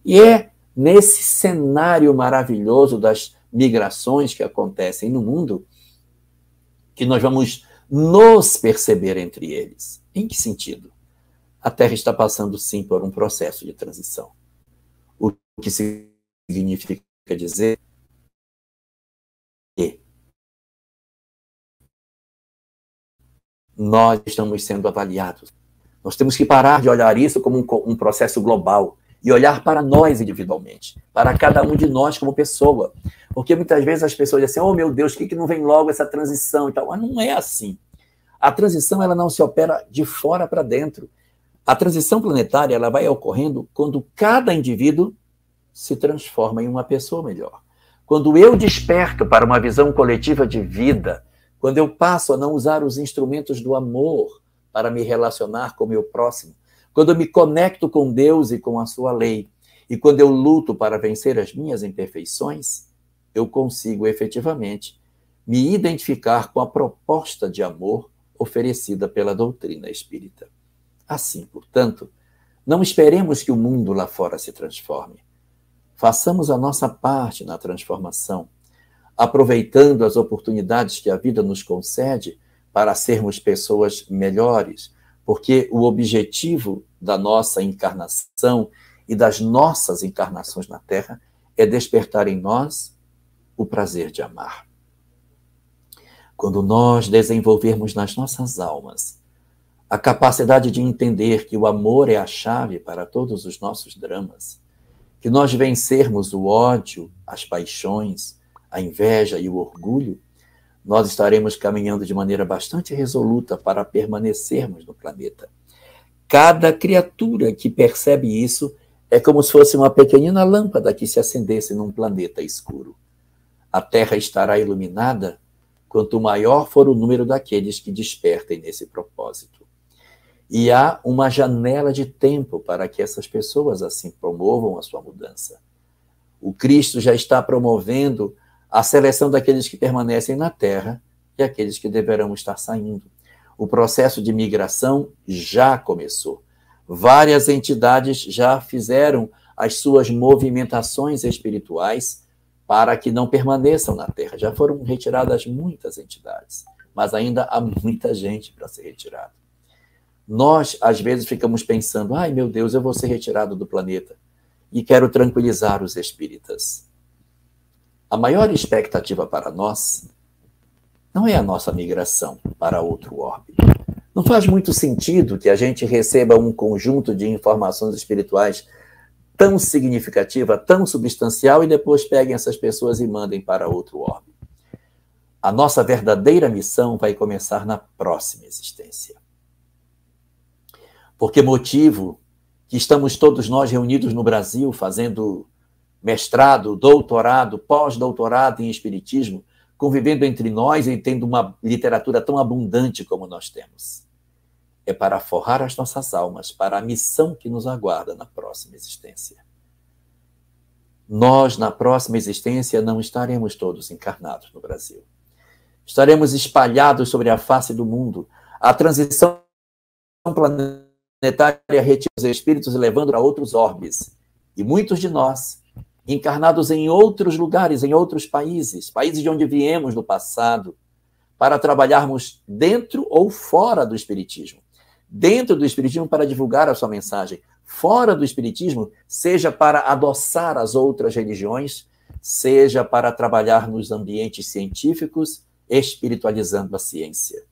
E é nesse cenário maravilhoso das migrações que acontecem no mundo que nós vamos nos perceber entre eles. Em que sentido? A Terra está passando, sim, por um processo de transição. O que significa dizer que nós estamos sendo avaliados. Nós temos que parar de olhar isso como um processo global e olhar para nós individualmente, para cada um de nós como pessoa. Porque muitas vezes as pessoas dizem assim, oh meu Deus, por que não vem logo essa transição e tal? Mas não é assim. A transição ela não se opera de fora para dentro. A transição planetária ela vai ocorrendo quando cada indivíduo se transforma em uma pessoa melhor. Quando eu desperto para uma visão coletiva de vida, quando eu passo a não usar os instrumentos do amor para me relacionar com o meu próximo, quando eu me conecto com Deus e com a sua lei, e quando eu luto para vencer as minhas imperfeições, eu consigo efetivamente me identificar com a proposta de amor oferecida pela doutrina espírita. Assim, portanto, não esperemos que o mundo lá fora se transforme. Façamos a nossa parte na transformação, aproveitando as oportunidades que a vida nos concede para sermos pessoas melhores, porque o objetivo da nossa encarnação e das nossas encarnações na Terra é despertar em nós o prazer de amar. Quando nós desenvolvermos nas nossas almas a capacidade de entender que o amor é a chave para todos os nossos dramas, que nós vencermos o ódio, as paixões, a inveja e o orgulho, nós estaremos caminhando de maneira bastante resoluta para permanecermos no planeta. Cada criatura que percebe isso é como se fosse uma pequenina lâmpada que se acendesse num planeta escuro. A Terra estará iluminada quanto maior for o número daqueles que despertem nesse propósito. E há uma janela de tempo para que essas pessoas assim promovam a sua mudança. O Cristo já está promovendo a seleção daqueles que permanecem na Terra e aqueles que deverão estar saindo. O processo de migração já começou. Várias entidades já fizeram as suas movimentações espirituais para que não permaneçam na Terra. Já foram retiradas muitas entidades, mas ainda há muita gente para ser retirada. Nós, às vezes, ficamos pensando, ai meu Deus, eu vou ser retirado do planeta. E quero tranquilizar os espíritas. A maior expectativa para nós não é a nossa migração para outro orbe. Não faz muito sentido que a gente receba um conjunto de informações espirituais tão significativa, tão substancial, e depois peguem essas pessoas e mandem para outro orbe. A nossa verdadeira missão vai começar na próxima existência. Por que motivo que estamos todos nós reunidos no Brasil fazendo mestrado, doutorado, pós-doutorado em Espiritismo, convivendo entre nós e tendo uma literatura tão abundante como nós temos? É para forrar as nossas almas para a missão que nos aguarda na próxima existência. Nós, na próxima existência, não estaremos todos encarnados no Brasil. Estaremos espalhados sobre a face do mundo. A transição planetária retira os espíritos e levando a outros orbes. E muitos de nós, encarnados em outros lugares, em outros países, países de onde viemos no passado, para trabalharmos dentro ou fora do Espiritismo. Dentro do Espiritismo para divulgar a sua mensagem. Fora do Espiritismo, seja para adoçar as outras religiões, seja para trabalhar nos ambientes científicos, espiritualizando a ciência.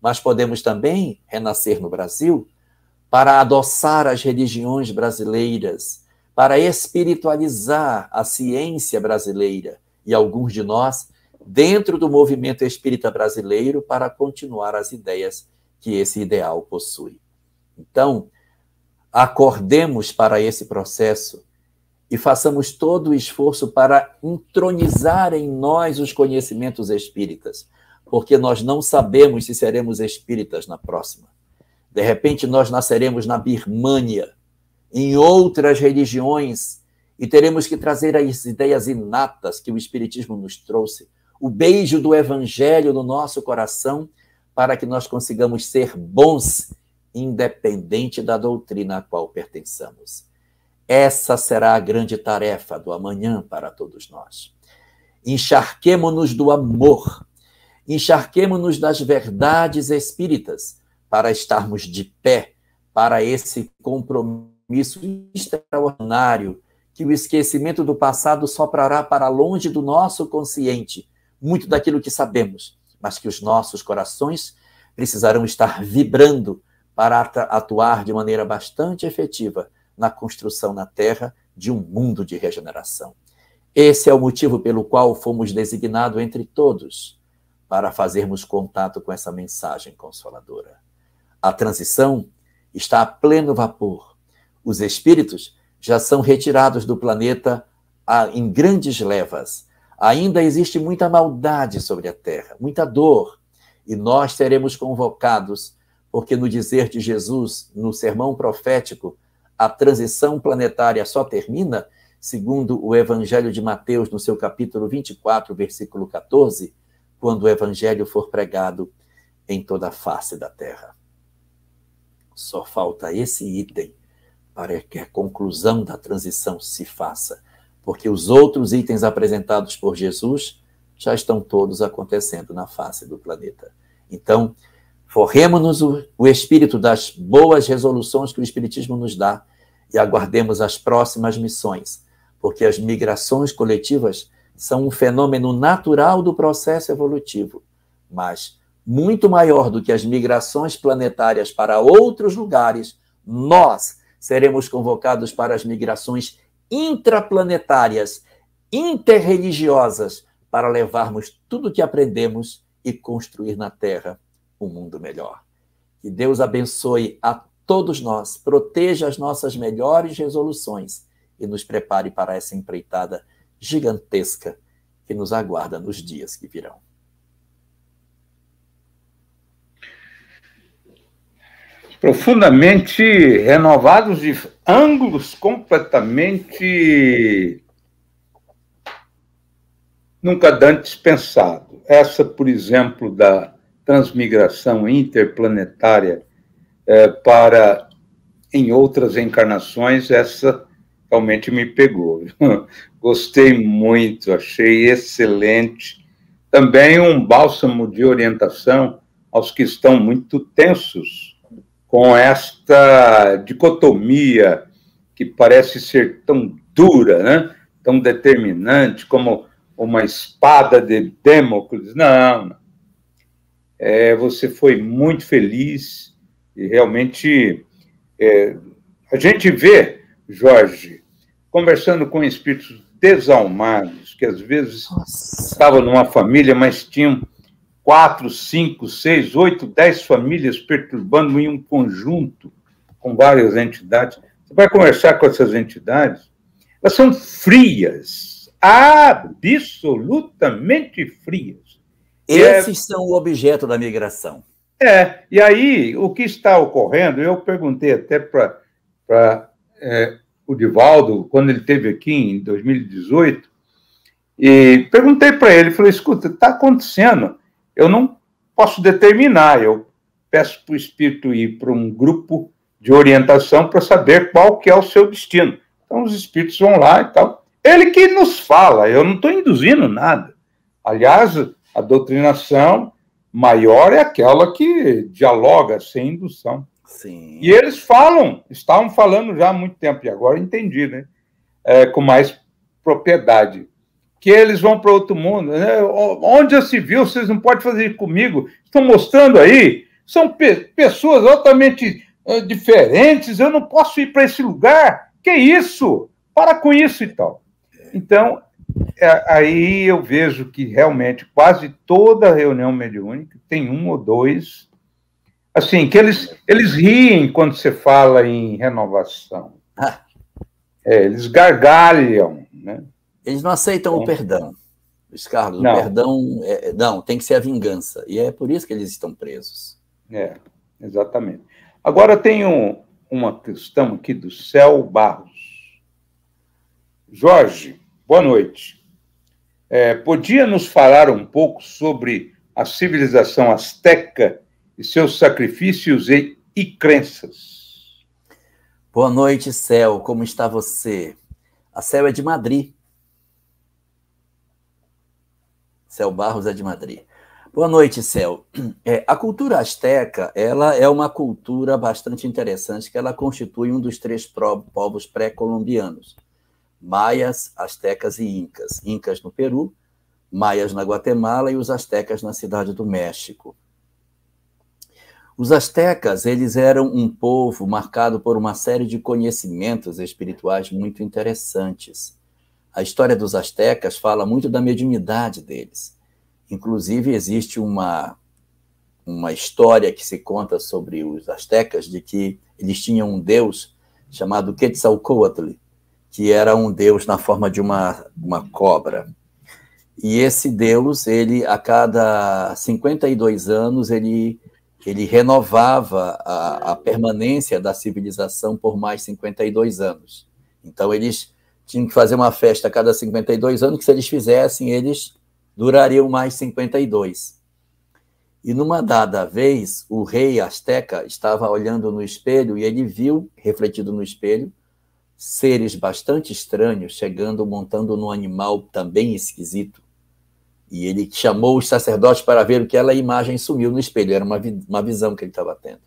Mas podemos também renascer no Brasil para adoçar as religiões brasileiras, para espiritualizar a ciência brasileira e alguns de nós dentro do movimento espírita brasileiro para continuar as ideias que esse ideal possui. Então, acordemos para esse processo e façamos todo o esforço para entronizar em nós os conhecimentos espíritas, porque nós não sabemos se seremos espíritas na próxima. De repente, nós nasceremos na Birmânia, em outras religiões, e teremos que trazer as ideias inatas que o Espiritismo nos trouxe, o beijo do Evangelho no nosso coração, para que nós consigamos ser bons, independente da doutrina a qual pertençamos. Essa será a grande tarefa do amanhã para todos nós. Encharquemo-nos do amor, encharquemo-nos das verdades espíritas, para estarmos de pé para esse compromisso extraordinário que o esquecimento do passado soprará para longe do nosso consciente muito daquilo que sabemos, mas que os nossos corações precisarão estar vibrando para atuar de maneira bastante efetiva na construção na Terra de um mundo de regeneração. Esse é o motivo pelo qual fomos designados entre todos para fazermos contato com essa mensagem consoladora. A transição está a pleno vapor. Os espíritos já são retirados do planeta em grandes levas. Ainda existe muita maldade sobre a Terra, muita dor, e nós seremos convocados, porque no dizer de Jesus, no sermão profético, a transição planetária só termina, segundo o Evangelho de Mateus, no seu capítulo 24, versículo 14, quando o Evangelho for pregado em toda a face da Terra. Só falta esse item para que a conclusão da transição se faça, porque os outros itens apresentados por Jesus já estão todos acontecendo na face do planeta. Então, forremos-nos o espírito das boas resoluções que o Espiritismo nos dá e aguardemos as próximas missões, porque as migrações coletivas são um fenômeno natural do processo evolutivo, mas muito maior do que as migrações planetárias para outros lugares, nós seremos convocados para as migrações intraplanetárias, interreligiosas, para levarmos tudo o que aprendemos e construir na Terra um mundo melhor. Que Deus abençoe a todos nós, proteja as nossas melhores resoluções e nos prepare para essa empreitada gigantesca que nos aguarda nos dias que virão. Profundamente renovados de ângulos completamente nunca antes pensado. Essa, por exemplo, da transmigração interplanetária para em outras encarnações, essa realmente me pegou. Gostei muito, achei excelente. Também um bálsamo de orientação aos que estão muito tensos com esta dicotomia que parece ser tão dura, né? Tão determinante, como uma espada de Damocles. Não. Você foi muito feliz e realmente a gente vê, Jorge, conversando com espíritos desalmados, que às vezes estavam numa família, mas tinham 4, 5, 6, 8, 10 famílias perturbando em um conjunto com várias entidades. Você vai conversar com essas entidades, elas são frias, absolutamente frias. Esses são o objeto da migração. E aí, o que está ocorrendo, eu perguntei até para o Divaldo, quando ele esteve aqui em 2018, e perguntei para ele, falei, escuta, está acontecendo, eu não posso determinar, eu peço para o espírito ir para um grupo de orientação para saber qual que é o seu destino. Então, os espíritos vão lá e tal. Ele que nos fala, eu não estou induzindo nada. Aliás, a doutrinação maior é aquela que dialoga sem indução. Sim. E eles estavam falando já há muito tempo, e agora entendi, né? Com mais propriedade. Que eles vão para outro mundo, né? Onde já se viu, vocês não podem fazer isso comigo. Estão mostrando aí, são pessoas altamente diferentes, eu não posso ir para esse lugar. Que isso? Para com isso e tal. Então, aí eu vejo que realmente quase toda reunião mediúnica tem um ou dois, assim, que eles riem quando você fala em renovação. Eles gargalham, né? Eles não aceitam o perdão, Luiz Carlos. O perdão, não, tem que ser a vingança. E é por isso que eles estão presos. Exatamente. Agora tem uma questão aqui do Céu Barros. Jorge, boa noite. Podia nos falar um pouco sobre a civilização asteca e seus sacrifícios e crenças? Boa noite, Céu. Como está você? A Céu é de Madrid. Céu Barros é de Madrid. Boa noite, Céu. A cultura asteca, ela é uma cultura bastante interessante, que ela constitui um dos 3 povos pré-colombianos: maias, astecas e incas. Incas no Peru, maias na Guatemala e os astecas na Cidade do México. Os astecas, eles eram um povo marcado por uma série de conhecimentos espirituais muito interessantes. A história dos astecas fala muito da mediunidade deles. Inclusive, existe uma história que se conta sobre os astecas, de que eles tinham um deus chamado Quetzalcóatl, que era um deus na forma de uma cobra. E esse deus, ele, a cada 52 anos, ele renovava a permanência da civilização por mais 52 anos. Então, eles tinham que fazer uma festa a cada 52 anos, que se eles fizessem, eles durariam mais 52. E numa dada vez, o rei asteca estava olhando no espelho e ele viu, refletido no espelho, seres bastante estranhos chegando, montando num animal também esquisito. E ele chamou os sacerdotes para ver o que aquela imagem sumiu no espelho. Era uma visão que ele estava tendo.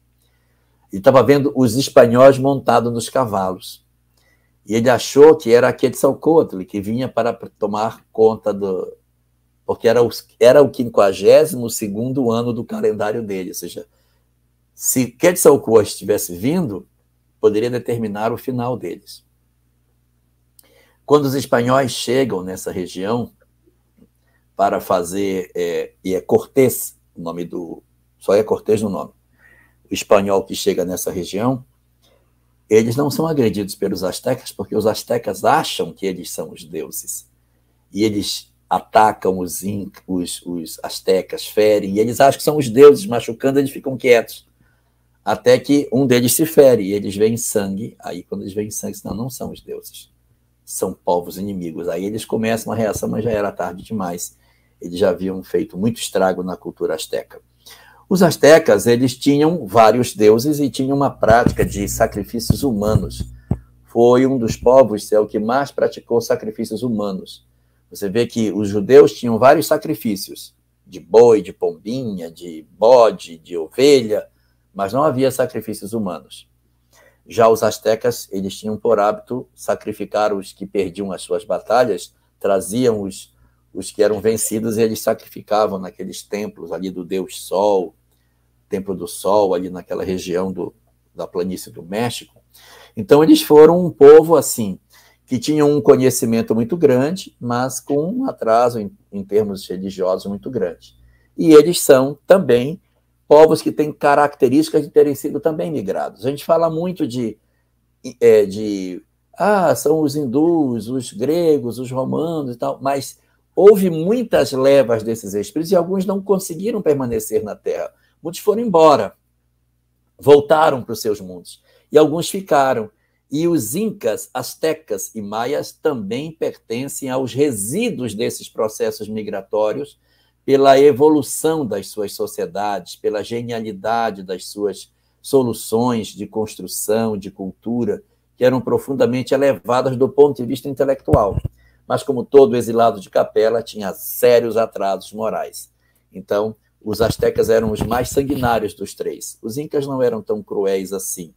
Ele estava vendo os espanhóis montados nos cavalos. E ele achou que era Quetzalcóatl, que vinha para tomar conta do... Porque era o 52º ano do calendário dele. Ou seja, se Quetzalcóatl estivesse vindo, poderia determinar o final deles. Quando os espanhóis chegam nessa região para fazer... e é Cortés, o nome do... Só é Cortés no nome. O espanhol que chega nessa região, eles não são agredidos pelos astecas, porque os astecas acham que eles são os deuses. E eles atacam os astecas, ferem, e eles acham que são os deuses, machucando, eles ficam quietos. Até que um deles se fere, e eles veem sangue. Aí, quando eles veem sangue, não são os deuses. São povos inimigos. Aí eles começam uma reação, mas já era tarde demais. Eles já haviam feito muito estrago na cultura asteca. Os astecas, eles tinham vários deuses e tinham uma prática de sacrifícios humanos. Foi um dos povos, Céu, que mais praticou sacrifícios humanos. Você vê que os judeus tinham vários sacrifícios, de boi, de pombinha, de bode, de ovelha, mas não havia sacrifícios humanos. Já os astecas, eles tinham por hábito sacrificar os que perdiam as suas batalhas, traziam os que eram vencidos e eles sacrificavam naqueles templos ali do Deus Sol, Templo do Sol, ali naquela região da planície do México. Então, eles foram um povo, assim, que tinham um conhecimento muito grande, mas com um atraso em termos religiosos muito grande. E eles são também povos que têm características de terem sido também migrados. A gente fala muito são os hindus, os gregos, os romanos e tal, mas houve muitas levas desses espíritos e alguns não conseguiram permanecer na Terra. Muitos foram embora, voltaram para os seus mundos, e alguns ficaram. E os incas, astecas e maias também pertencem aos resíduos desses processos migratórios, pela evolução das suas sociedades, pela genialidade das suas soluções de construção, de cultura, que eram profundamente elevadas do ponto de vista intelectual. Mas, como todo exilado de capela, tinha sérios atrasos morais. Então, os astecas eram os mais sanguinários dos 3. Os incas não eram tão cruéis assim,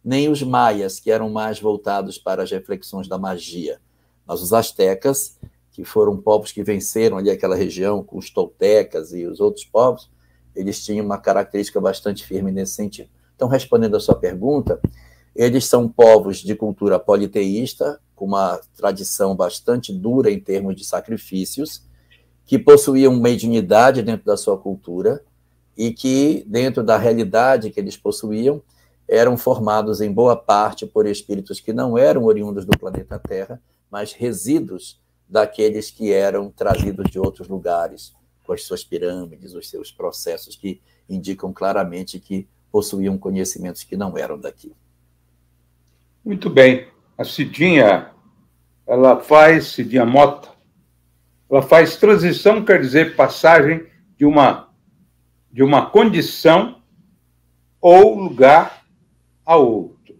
nem os maias, que eram mais voltados para as reflexões da magia. Mas os astecas, que foram povos que venceram ali aquela região com os toltecas e os outros povos, eles tinham uma característica bastante firme nesse sentido. Então, respondendo a sua pergunta, eles são povos de cultura politeísta, com uma tradição bastante dura em termos de sacrifícios, que possuíam mediunidade dentro da sua cultura e que, dentro da realidade que eles possuíam, eram formados em boa parte por espíritos que não eram oriundos do planeta Terra, mas resíduos daqueles que eram trazidos de outros lugares, com as suas pirâmides, os seus processos que indicam claramente que possuíam conhecimentos que não eram daqui. Muito bem. A Cidinha, Cidinha Mota, ela faz transição, quer dizer, passagem de uma condição ou lugar a outro.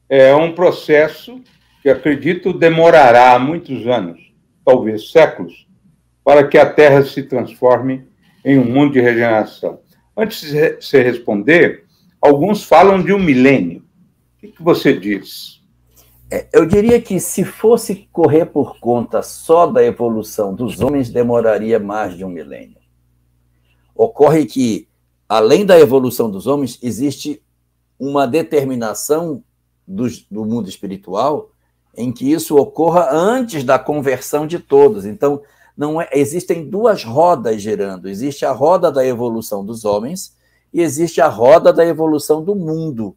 É um processo que, acredito, demorará muitos anos, talvez séculos, para que a Terra se transforme em um mundo de regeneração. Antes de você responder, alguns falam de um milênio. O que você diz? Eu diria que, se fosse correr por conta só da evolução dos homens, demoraria mais de um milênio. Ocorre que, além da evolução dos homens, existe uma determinação do mundo espiritual em que isso ocorra antes da conversão de todos. Então, existem duas rodas girando. Existe a roda da evolução dos homens e existe a roda da evolução do mundo,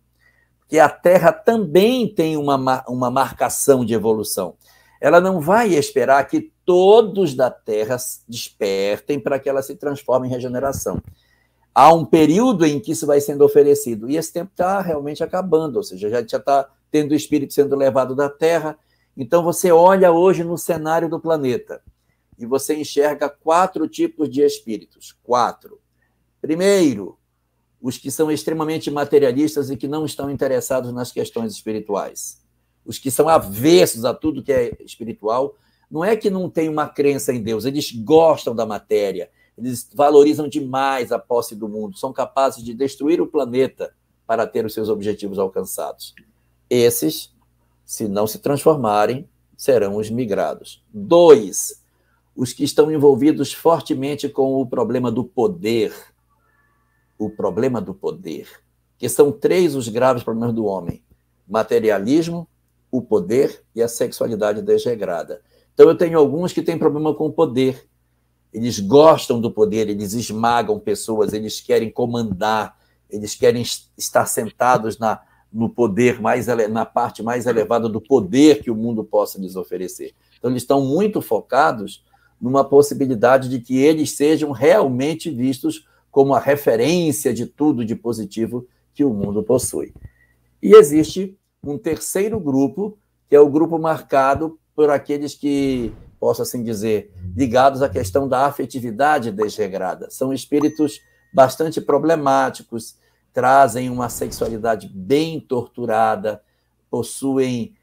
que a Terra também tem uma marcação de evolução. Ela não vai esperar que todos da Terra despertem para que ela se transforme em regeneração. Há um período em que isso vai sendo oferecido, e esse tempo está realmente acabando, ou seja, já está tendo o espírito sendo levado da Terra. Então, você olha hoje no cenário do planeta, e você enxerga 4 tipos de espíritos. 4. Primeiro, os que são extremamente materialistas e que não estão interessados nas questões espirituais. Os que são avessos a tudo que é espiritual, não é que não tem uma crença em Deus, eles gostam da matéria, eles valorizam demais a posse do mundo, são capazes de destruir o planeta para ter os seus objetivos alcançados. Esses, se não se transformarem, serão os migrados. 2, os que estão envolvidos fortemente com o problema do poder, que são 3 os graves problemas do homem: materialismo, o poder e a sexualidade desregrada. Então, eu tenho alguns que têm problema com o poder. Eles gostam do poder, eles esmagam pessoas, eles querem comandar, eles querem estar sentados no poder, na parte mais elevada do poder que o mundo possa lhes oferecer. Então, eles estão muito focados numa possibilidade de que eles sejam realmente vistos como a referência de tudo de positivo que o mundo possui. E existe um terceiro grupo, que é o grupo marcado por aqueles que, posso assim dizer, ligados à questão da afetividade desregrada. São espíritos bastante problemáticos, trazem uma sexualidade bem torturada, possuem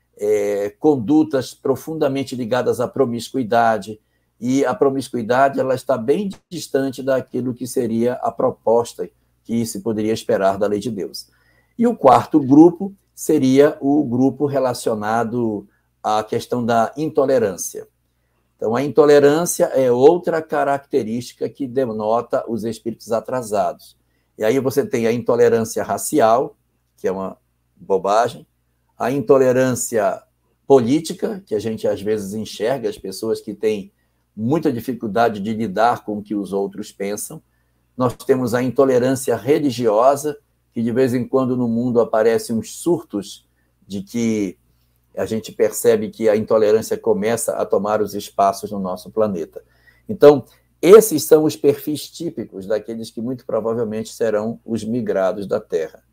condutas profundamente ligadas à promiscuidade, e a promiscuidade ela está bem distante daquilo que seria a proposta que se poderia esperar da lei de Deus. E o quarto grupo seria o grupo relacionado à questão da intolerância. Então, a intolerância é outra característica que denota os espíritos atrasados. E aí você tem a intolerância racial, que é uma bobagem, a intolerância política, que a gente às vezes enxerga as pessoas que têm muita dificuldade de lidar com o que os outros pensam. Nós temos a intolerância religiosa, que de vez em quando no mundo aparecem uns surtos de que a gente percebe que a intolerância começa a tomar os espaços no nosso planeta. Então, esses são os perfis típicos daqueles que muito provavelmente serão os migrados da Terra.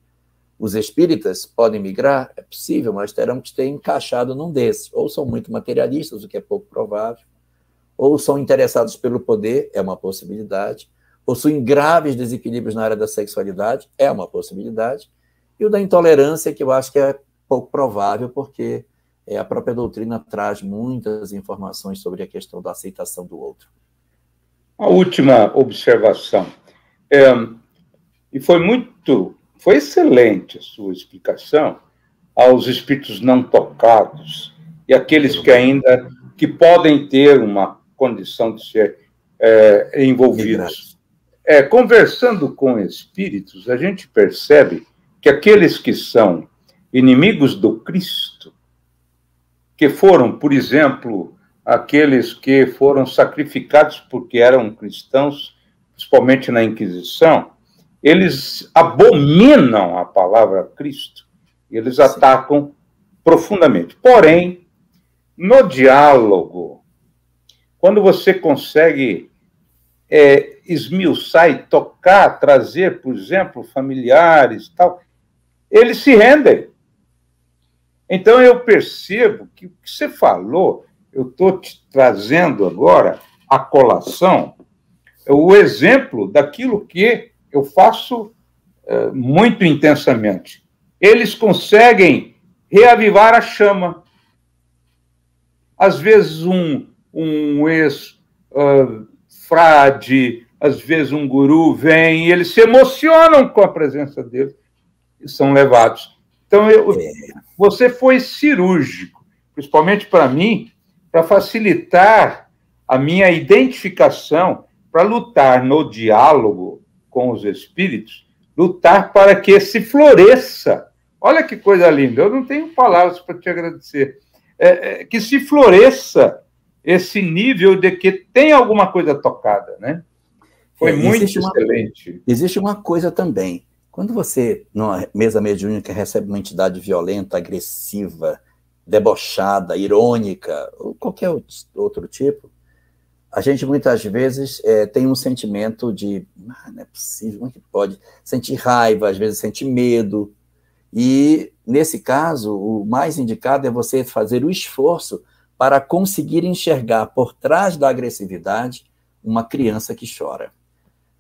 Os espíritas podem migrar? É possível, mas terão que ter encaixado num desses. Ou são muito materialistas, o que é pouco provável, ou são interessados pelo poder, é uma possibilidade, possuem graves desequilíbrios na área da sexualidade, é uma possibilidade, e o da intolerância, que eu acho que é pouco provável, porque a própria doutrina traz muitas informações sobre a questão da aceitação do outro. A última observação, e foi excelente a sua explicação aos espíritos não tocados e aqueles que podem ter uma condição de ser envolvidos. Conversando com espíritos, a gente percebe que aqueles que são inimigos do Cristo, que foram, por exemplo, aqueles que foram sacrificados porque eram cristãos, principalmente na Inquisição, eles abominam a palavra Cristo, eles atacam profundamente. Porém, no diálogo, quando você consegue esmiuçar e tocar, trazer, por exemplo, familiares e tal, eles se rendem. Então, eu percebo que o que você falou, eu estou te trazendo agora a colação, o exemplo daquilo que eu faço muito intensamente. Eles conseguem reavivar a chama. Às vezes, um ex-frade, às vezes um guru vem e eles se emocionam com a presença dele e são levados. Então, você foi cirúrgico, principalmente para mim, para facilitar a minha identificação, para lutar no diálogo com os espíritos, lutar para que se floresça. Olha que coisa linda, eu não tenho palavras para te agradecer. Que se floresça esse nível de que tem alguma coisa tocada, né? Foi muito excelente. Existe uma coisa também. Quando você, numa mesa mediúnica, recebe uma entidade violenta, agressiva, debochada, irônica, ou qualquer outro tipo, a gente muitas vezes tem um sentimento de, não é possível, como é que pode? Sentir raiva, às vezes sentir medo. E, nesse caso, o mais indicado é você fazer o esforço para conseguir enxergar por trás da agressividade uma criança que chora.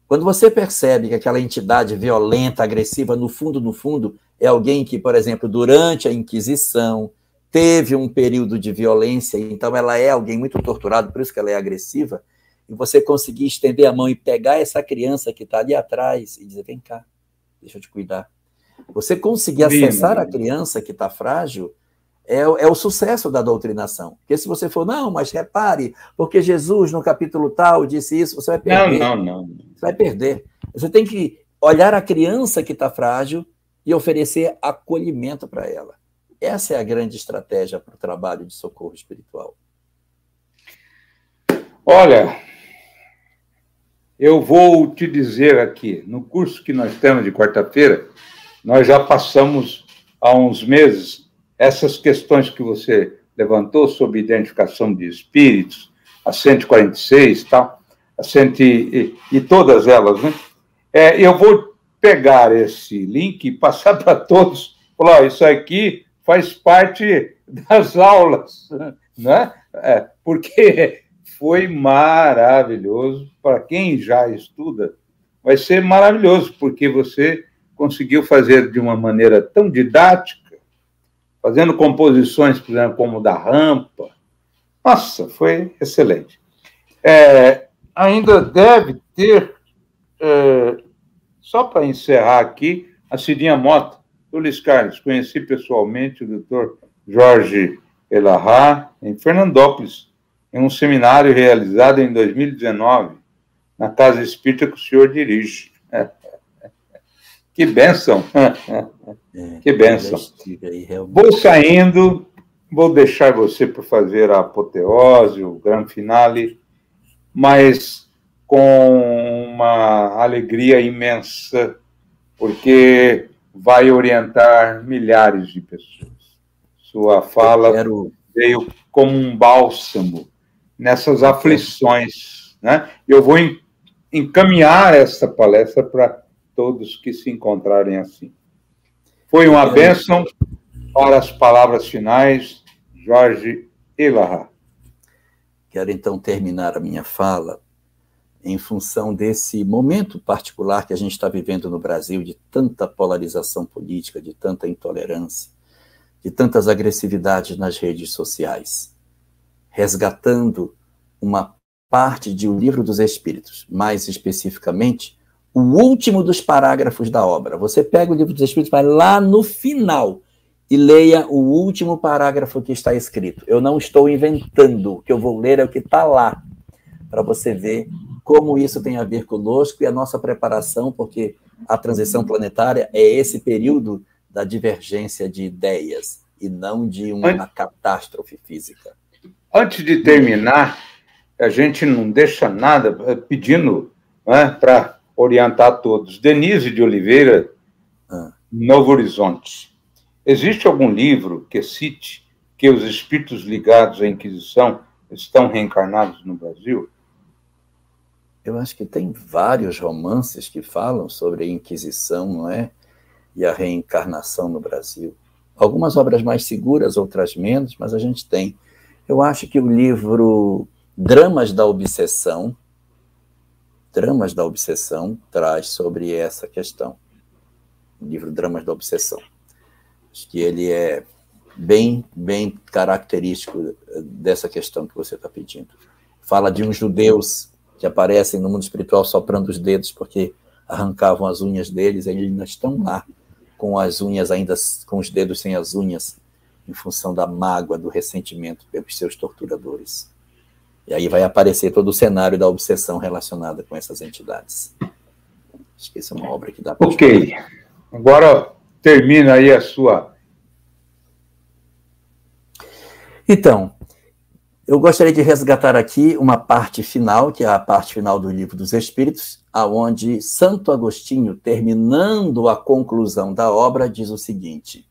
Quando você percebe que aquela entidade violenta, agressiva, no fundo, é alguém que, por exemplo, durante a Inquisição, teve um período de violência, então ela é alguém muito torturado, por isso que ela é agressiva, e você conseguir estender a mão e pegar essa criança que está ali atrás e dizer, vem cá, deixa eu te cuidar. Você conseguir acessar a criança que está frágil é o sucesso da doutrinação. Porque se você for, não, mas repare, porque Jesus no capítulo tal disse isso, você vai perder. Não. Você vai perder. Você tem que olhar a criança que está frágil e oferecer acolhimento para ela. Essa é a grande estratégia para o trabalho de socorro espiritual. Olha, eu vou te dizer aqui, no curso que nós temos de quarta-feira, nós já passamos há uns meses essas questões que você levantou sobre identificação de espíritos, a 146 e tal, e todas elas, né? Eu vou pegar esse link e passar para todos, falar, isso aqui faz parte das aulas, né? Porque foi maravilhoso, para quem já estuda, vai ser maravilhoso, porque você conseguiu fazer de uma maneira tão didática, fazendo composições, por exemplo, como da rampa. Nossa, foi excelente. Ainda deve ter, só para encerrar aqui, a Cidinha Mota, do Luiz Carlos, conheci pessoalmente o doutor Jorge Elahá, em Fernandópolis, em um seminário realizado em 2019, na Casa Espírita que o senhor dirige. Que bênção! Que bênção! Vou saindo, vou deixar você por fazer a apoteose, o grande finale, mas com uma alegria imensa, porque vai orientar milhares de pessoas. Sua fala veio como um bálsamo nessas aflições, né? Eu vou encaminhar essa palestra para todos que se encontrarem assim. Foi uma bênção. Para as palavras finais, Jorge Elahá. Quero, então, terminar a minha fala em função desse momento particular que a gente está vivendo no Brasil, de tanta polarização política, de tanta intolerância, de tantas agressividades nas redes sociais, resgatando uma parte de O Livro dos Espíritos, mais especificamente, o último dos parágrafos da obra. Você pega o Livro dos Espíritos, vai lá no final e leia o último parágrafo que está escrito. Eu não estou inventando, o que eu vou ler é o que está lá, para você ver como isso tem a ver conosco e a nossa preparação, porque a transição planetária é esse período da divergência de ideias e não de uma catástrofe física. Antes de terminar, a gente não deixa nada pedindo, né, para orientar todos. Denise de Oliveira, Novo Horizonte. Existe algum livro que cite que os espíritos ligados à Inquisição estão reencarnados no Brasil? Eu acho que tem vários romances que falam sobre a Inquisição, não é? E a reencarnação no Brasil. Algumas obras mais seguras, outras menos, mas a gente tem. Eu acho que o livro Dramas da Obsessão traz sobre essa questão. O livro Dramas da Obsessão. Acho que ele é bem característico dessa questão que você está pedindo. Fala de uns judeus que aparecem no mundo espiritual soprando os dedos porque arrancavam as unhas deles, e eles ainda estão lá com as unhas ainda, com os dedos sem as unhas, em função da mágoa, do ressentimento pelos seus torturadores. E aí vai aparecer todo o cenário da obsessão relacionada com essas entidades. Acho que essa é uma obra que dá para... Ok. Agora termina aí a sua... Então, eu gostaria de resgatar aqui uma parte final, que é a parte final do Livro dos Espíritos, aonde Santo Agostinho, terminando a conclusão da obra, diz o seguinte: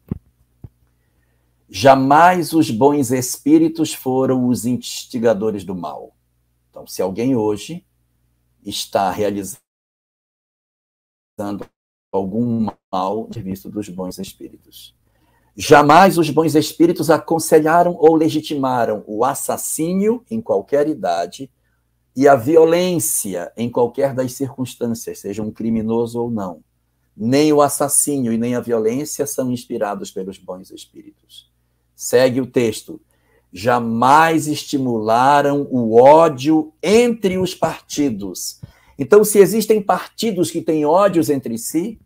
jamais os bons espíritos foram os instigadores do mal. Então, se alguém hoje está realizando algum mal, é visto dos bons espíritos. Jamais os bons espíritos aconselharam ou legitimaram o assassínio em qualquer idade e a violência em qualquer das circunstâncias, seja um criminoso ou não. Nem o assassínio e nem a violência são inspirados pelos bons espíritos. Segue o texto. Jamais estimularam o ódio entre os partidos. Então, se existem partidos que têm ódios entre si,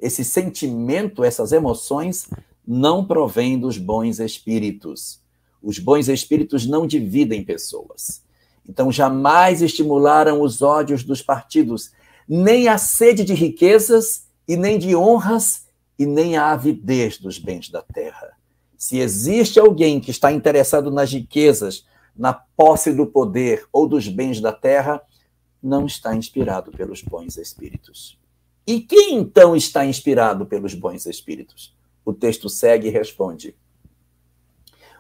esse sentimento, essas emoções, não provém dos bons espíritos. Os bons espíritos não dividem pessoas. Então, jamais estimularam os ódios dos partidos, nem a sede de riquezas, e nem de honras, e nem a avidez dos bens da terra. Se existe alguém que está interessado nas riquezas, na posse do poder ou dos bens da terra, não está inspirado pelos bons espíritos. E quem, então, está inspirado pelos bons espíritos? O texto segue e responde: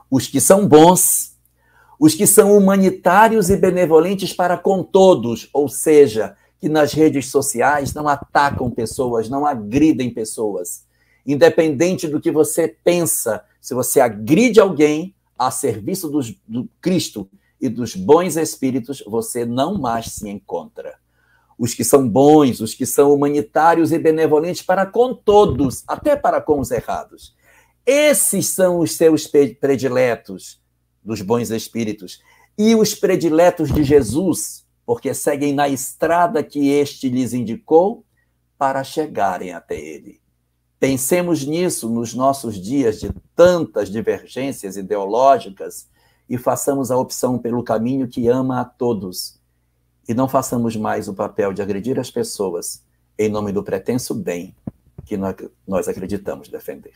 os que são bons, os que são humanitários e benevolentes para com todos, ou seja, que nas redes sociais não atacam pessoas, não agridem pessoas. Independente do que você pensa, se você agride alguém a serviço do Cristo e dos bons espíritos, você não mais se encontra. Os que são bons, os que são humanitários e benevolentes para com todos, até para com os errados. Esses são os seus prediletos dos bons espíritos. E os prediletos de Jesus, porque seguem na estrada que este lhes indicou para chegarem até ele. Pensemos nisso nos nossos dias de tantas divergências ideológicas e façamos a opção pelo caminho que ama a todos. E não façamos mais o papel de agredir as pessoas em nome do pretenso bem que nós acreditamos defender.